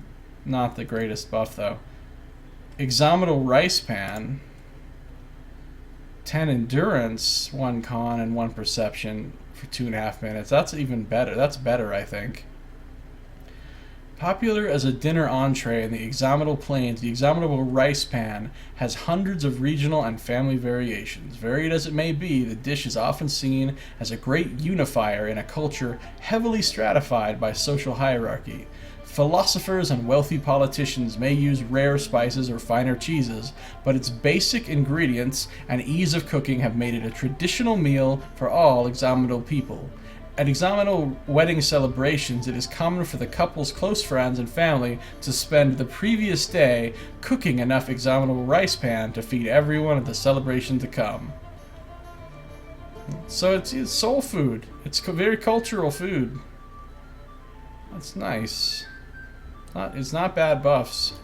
not the greatest buff, though. Exometal Rice Pan, 10 endurance, 1 con, and 1 perception for 2.5 minutes. That's even better. That's better, I think. Popular as a dinner entree in the Exometal Plains, the Exometal Rice Pan has hundreds of regional and family variations. Varied as it may be, the dish is often seen as a great unifier in a culture heavily stratified by social hierarchy. Philosophers and wealthy politicians may use rare spices or finer cheeses, but its basic ingredients and ease of cooking have made it a traditional meal for all Exometal people. At Exometal wedding celebrations, it is common for the couple's close friends and family to spend the previous day cooking enough Exometal rice pan to feed everyone at the celebration to come. So it's soul food. It's very cultural food. That's nice. It's not bad buffs.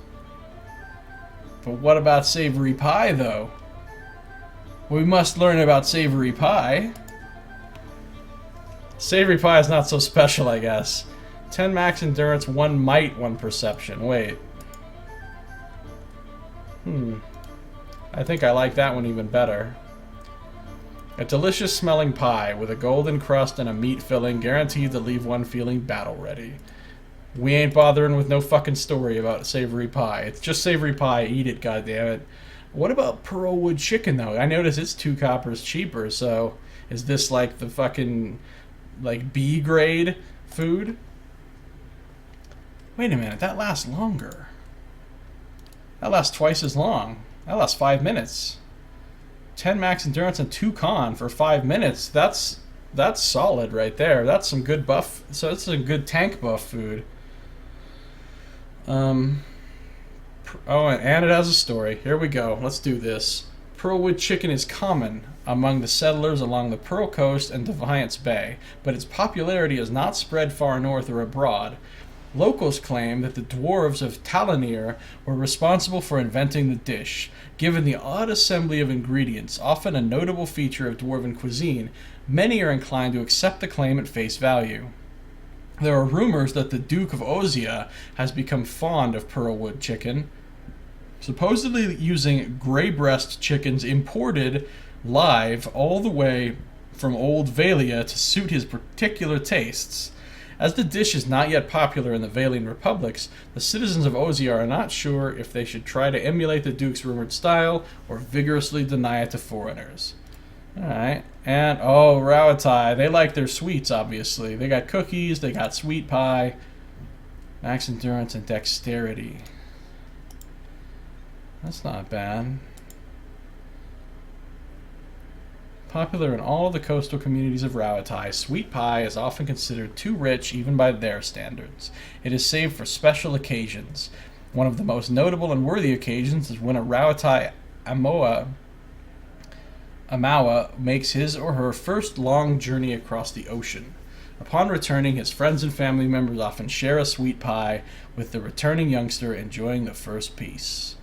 But what about savory pie, though? We must learn about savory pie. Savory pie is not so special, I guess. 10 max endurance, 1 might, 1 perception. Wait. I think I like that one even better. A delicious smelling pie with a golden crust and a meat filling guaranteed to leave one feeling battle ready. We ain't bothering with no fucking story about savory pie. It's just savory pie. Eat it, goddammit. What about pearlwood chicken, though? I notice it's 2 coppers cheaper, so is this like the fucking... like B grade food? Wait a minute, that lasts longer. That lasts twice as long. That lasts 5 minutes. 10 max endurance and 2 con for 5 minutes. That's solid right there. That's some good buff. So that's some good tank buff food. Oh, and it has a story. Here we go. Let's do this. Pearlwood chicken is common among the settlers along the Pearl Coast and Defiance Bay, but its popularity has not spread far north or abroad. Locals claim that the dwarves of Talanir were responsible for inventing the dish. Given the odd assembly of ingredients, often a notable feature of dwarven cuisine, many are inclined to accept the claim at face value. There are rumors that the Duke of Ozia has become fond of pearlwood chicken, supposedly using gray breast chickens imported live all the way from Old Vailia to suit his particular tastes. As the dish is not yet popular in the Valian republics, the citizens of Ozia are not sure if they should try to emulate the Duke's rumored style or vigorously deny it to foreigners. Alright, and oh, Rawatai, they like their sweets, obviously. They got cookies, they got sweet pie, max endurance and dexterity. That's not bad. Popular in all of the coastal communities of Rawatai, sweet pie is often considered too rich even by their standards. It is saved for special occasions. One of the most notable and worthy occasions is when a Rawatai Amawa makes his or her first long journey across the ocean. Upon returning, his friends and family members often share a sweet pie, with the returning youngster enjoying the first piece.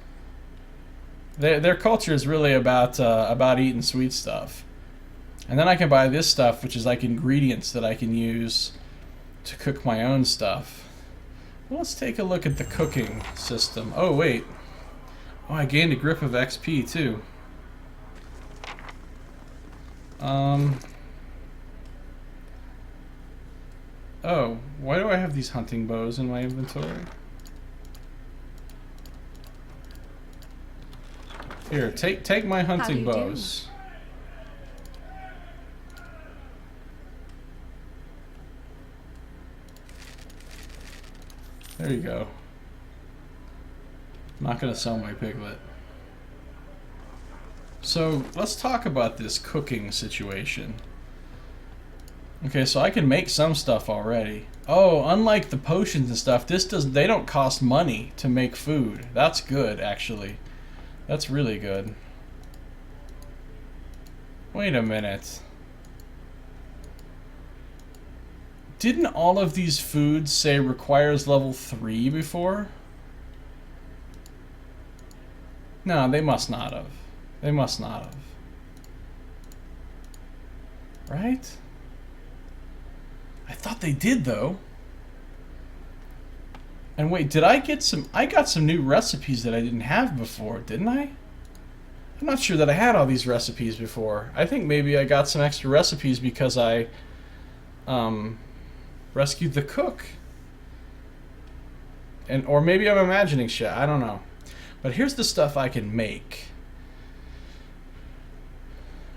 Their culture is really about eating sweet stuff. And then I can buy this stuff, which is like ingredients that I can use to cook my own stuff. Well, let's take a look at the cooking system. Oh, wait. Oh, I gained a grip of XP, too. Oh, why do I have these hunting bows in my inventory? Here, take my hunting bows. There you go. I'm not gonna sell my piglet. So let's talk about this cooking situation. Okay, so I can make some stuff already. Oh, unlike the potions and stuff, they don't cost money to make food. That's good, actually. That's really good. Wait a minute. Didn't all of these foods say requires level 3 before? No, they must not have. They must not have. Right? I thought they did, though. And wait, did I get some... I got some new recipes that I didn't have before, didn't I? I'm not sure that I had all these recipes before. I think maybe I got some extra recipes because I rescued the cook. Or maybe I'm imagining shit. I don't know. But here's the stuff I can make.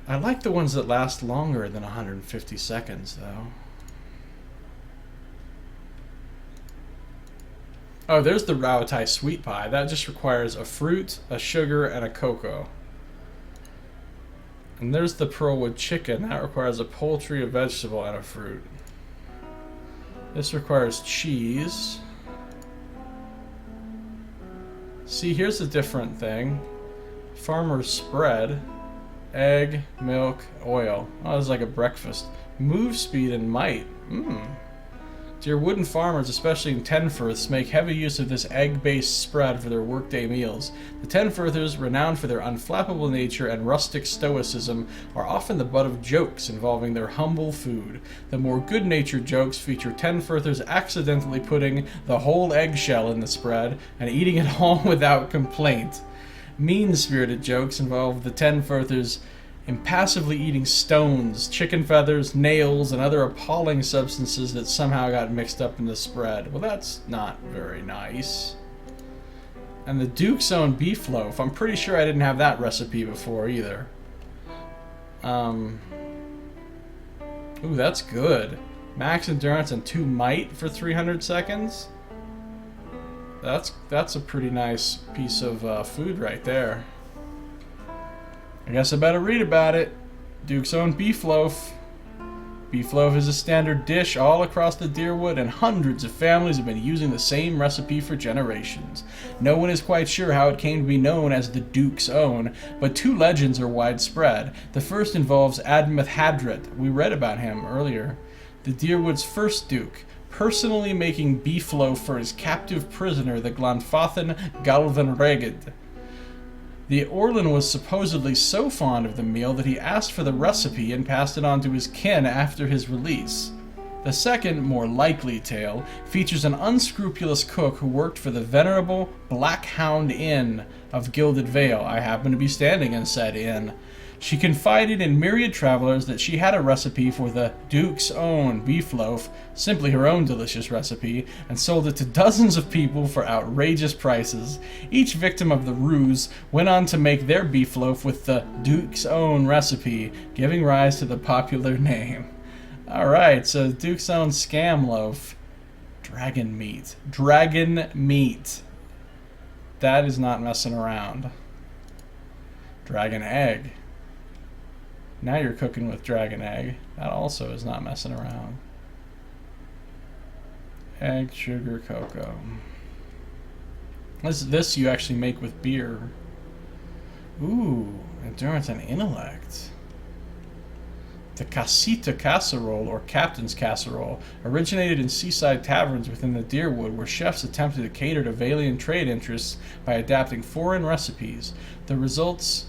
I like the ones that last longer than 150 seconds, though. Oh, there's the Rautai sweet pie. That just requires a fruit, a sugar, and a cocoa. And there's the pearlwood chicken. That requires a poultry, a vegetable, and a fruit. This requires cheese. See, here's a different thing. Farmer's spread. Egg, milk, oil. Oh, this is like a breakfast. Move speed and might. Dear wooden farmers, especially in Tenfirths, make heavy use of this egg-based spread for their workday meals. The Tenfirthers, renowned for their unflappable nature and rustic stoicism, are often the butt of jokes involving their humble food. The more good-natured jokes feature Tenfirthers accidentally putting the whole eggshell in the spread and eating it all without complaint. Mean-spirited jokes involve the Tenfirthers impassively eating stones, chicken feathers, nails, and other appalling substances that somehow got mixed up in the spread. Well, that's not very nice. And the Duke's Own beef loaf. I'm pretty sure I didn't have that recipe before either. Ooh, that's good. Max endurance and 2 might for 300 seconds. That's a pretty nice piece of food right there. I guess I better read about it. Duke's Own beef loaf. Beef loaf is a standard dish all across the Deerwood, and hundreds of families have been using the same recipe for generations. No one is quite sure how it came to be known as the Duke's Own, but 2 legends are widespread. The first involves Admeth Hadret. We read about him earlier. The Deerwood's first Duke, personally making beef loaf for his captive prisoner, the Glanfathan Galvanreged. The Orlin was supposedly so fond of the meal that he asked for the recipe and passed it on to his kin after his release. The second, more likely tale features an unscrupulous cook who worked for the venerable Black Hound Inn of Gilded Vale. I happen to be standing in said inn. She confided in myriad travelers that she had a recipe for the Duke's Own beef loaf, simply her own delicious recipe, and sold it to dozens of people for outrageous prices. Each victim of the ruse went on to make their beef loaf with the Duke's Own recipe, giving rise to the popular name. Alright, so Duke's Own scam loaf. Dragon meat. Dragon meat. That is not messing around. Dragon egg. Now you're cooking with dragon egg. That also is not messing around. Egg, sugar, cocoa. This you actually make with beer. Ooh, endurance and intellect. The Casita Casserole, or Captain's Casserole, originated in seaside taverns within the Deerwood, where chefs attempted to cater to Valian trade interests by adapting foreign recipes. The results...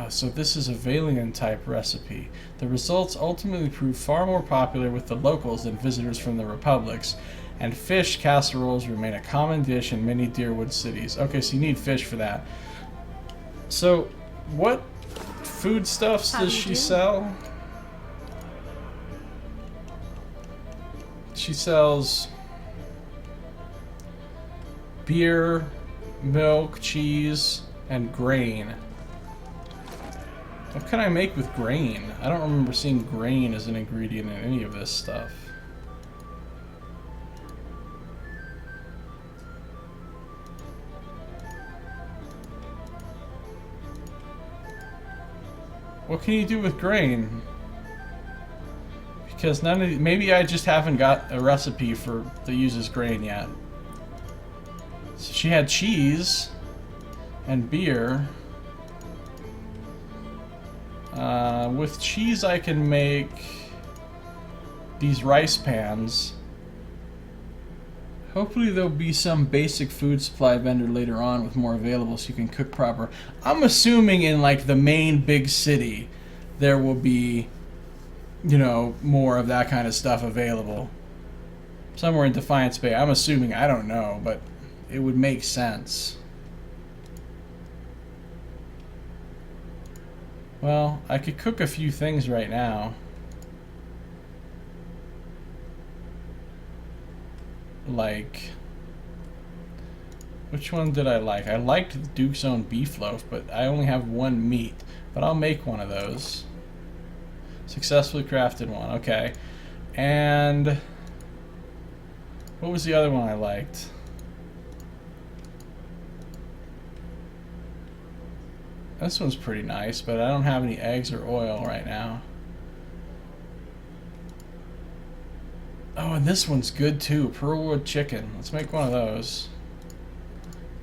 so this is a Valian type recipe. The results ultimately proved far more popular with the locals than visitors from the republics, and fish casseroles remain a common dish in many Deerwood cities. Okay, so you need fish for that. So, what foodstuffs does she sell? She sells beer, milk, cheese, and grain. What can I make with grain? I don't remember seeing grain as an ingredient in any of this stuff. What can you do with grain? Because none of maybe I just haven't got a recipe for the uses grain yet. So she had cheese and beer. With cheese I can make these rice pans. Hopefully there'll be some basic food supply vendor later on with more available so you can cook proper. I'm assuming in like the main big city there will be, you know, more of that kind of stuff available. Somewhere in Defiance Bay. I'm assuming, I don't know, but it would make sense. Well, I could cook a few things right now. Like, which one did I like? I liked the Duke's Own beef loaf, but I only have one meat. But I'll make one of those. Successfully crafted one, okay. And what was the other one I liked? This one's pretty nice, but I don't have any eggs or oil right now. Oh, and this one's good too. Pearlwood chicken. Let's make one of those.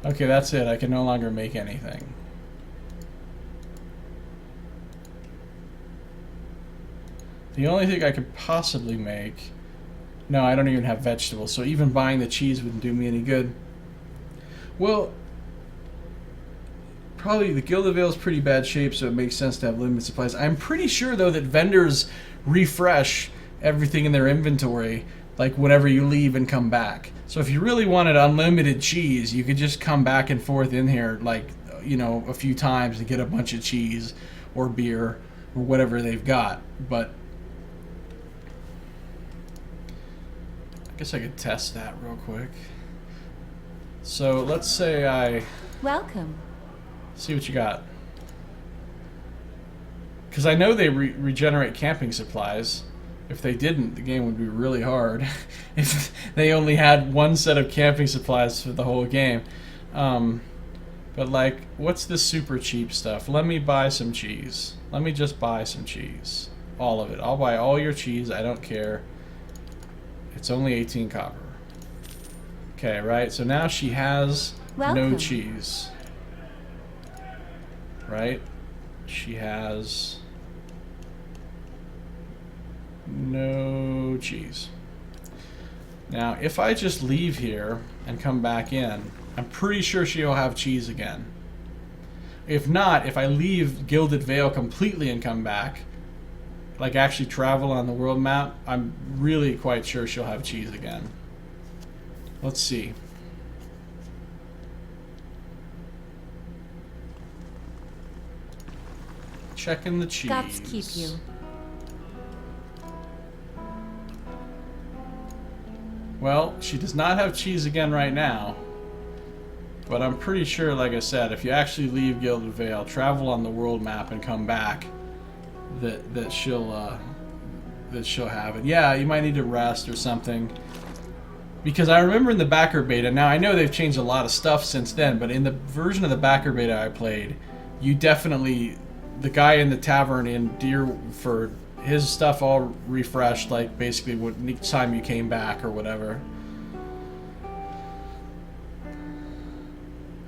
Okay, that's it. I can no longer make anything. The only thing I could possibly make... No, I don't even have vegetables, so even buying the cheese wouldn't do me any good. Well, probably the Guild of Vale's pretty bad shape, so it makes sense to have limited supplies. I'm pretty sure, though, that vendors refresh everything in their inventory, like whenever you leave and come back. So if you really wanted unlimited cheese, you could just come back and forth in here, like, you know, a few times and get a bunch of cheese or beer or whatever they've got. But I guess I could test that real quick. So let's say I... Welcome. See what you got. Because I know they regenerate camping supplies. If they didn't, the game would be really hard. If they only had one set of camping supplies for the whole game. But like, what's this super cheap stuff? Let me buy some cheese. Let me just buy some cheese. All of it. I'll buy all your cheese. I don't care. It's only 18 copper. Okay, right? So now she has no cheese. Right? She has no cheese. Now, if I just leave here and come back in, I'm pretty sure she'll have cheese again. If not, if I leave Gilded Vale completely and come back, like actually travel on the world map, I'm really quite sure she'll have cheese again. Let's see. Checking the cheese. Gods keep you. Well, she does not have cheese again right now. But I'm pretty sure, like I said, if you actually leave Gilded Vale, travel on the world map and come back, that she'll have it. Yeah, you might need to rest or something. Because I remember in the backer beta, now I know they've changed a lot of stuff since then, but in the version of the backer beta I played, you definitely, the guy in the tavern in Deerford, his stuff all refreshed, like basically each time you came back or whatever.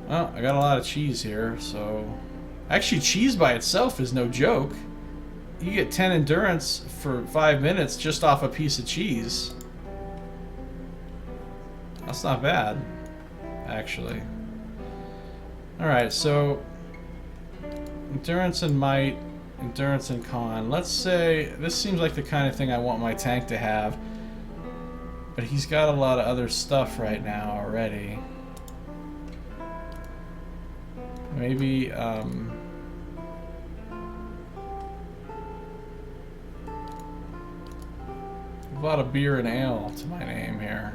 Well, I got a lot of cheese here, so... Actually, cheese by itself is no joke. You get 10 endurance for 5 minutes just off a piece of cheese. That's not bad, actually. Alright, so... Endurance and might, endurance and con. Let's say... This seems like the kind of thing I want my tank to have. But he's got a lot of other stuff right now already. Maybe, a lot of beer and ale to my name here.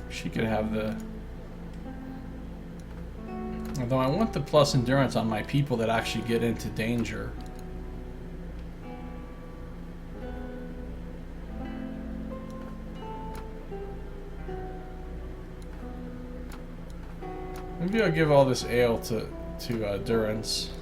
She could have the... Although I want the plus endurance on my people that actually get into danger. Maybe I'll give all this ale to Durance.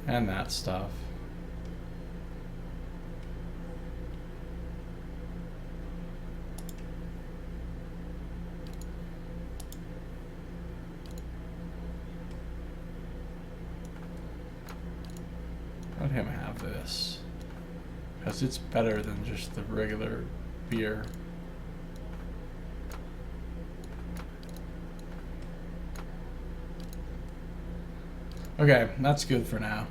And that stuff. Let him have this, because it's better than just the regular beer. Okay, that's good for now.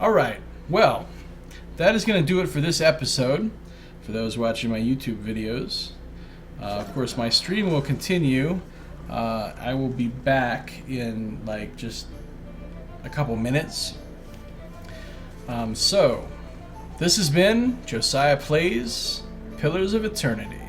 Alright, well, that is going to do it for this episode, for those watching my YouTube videos. Of course, my stream will continue. I will be back in, like, just a couple minutes. So, this has been Josiah Plays Pillars of Eternity.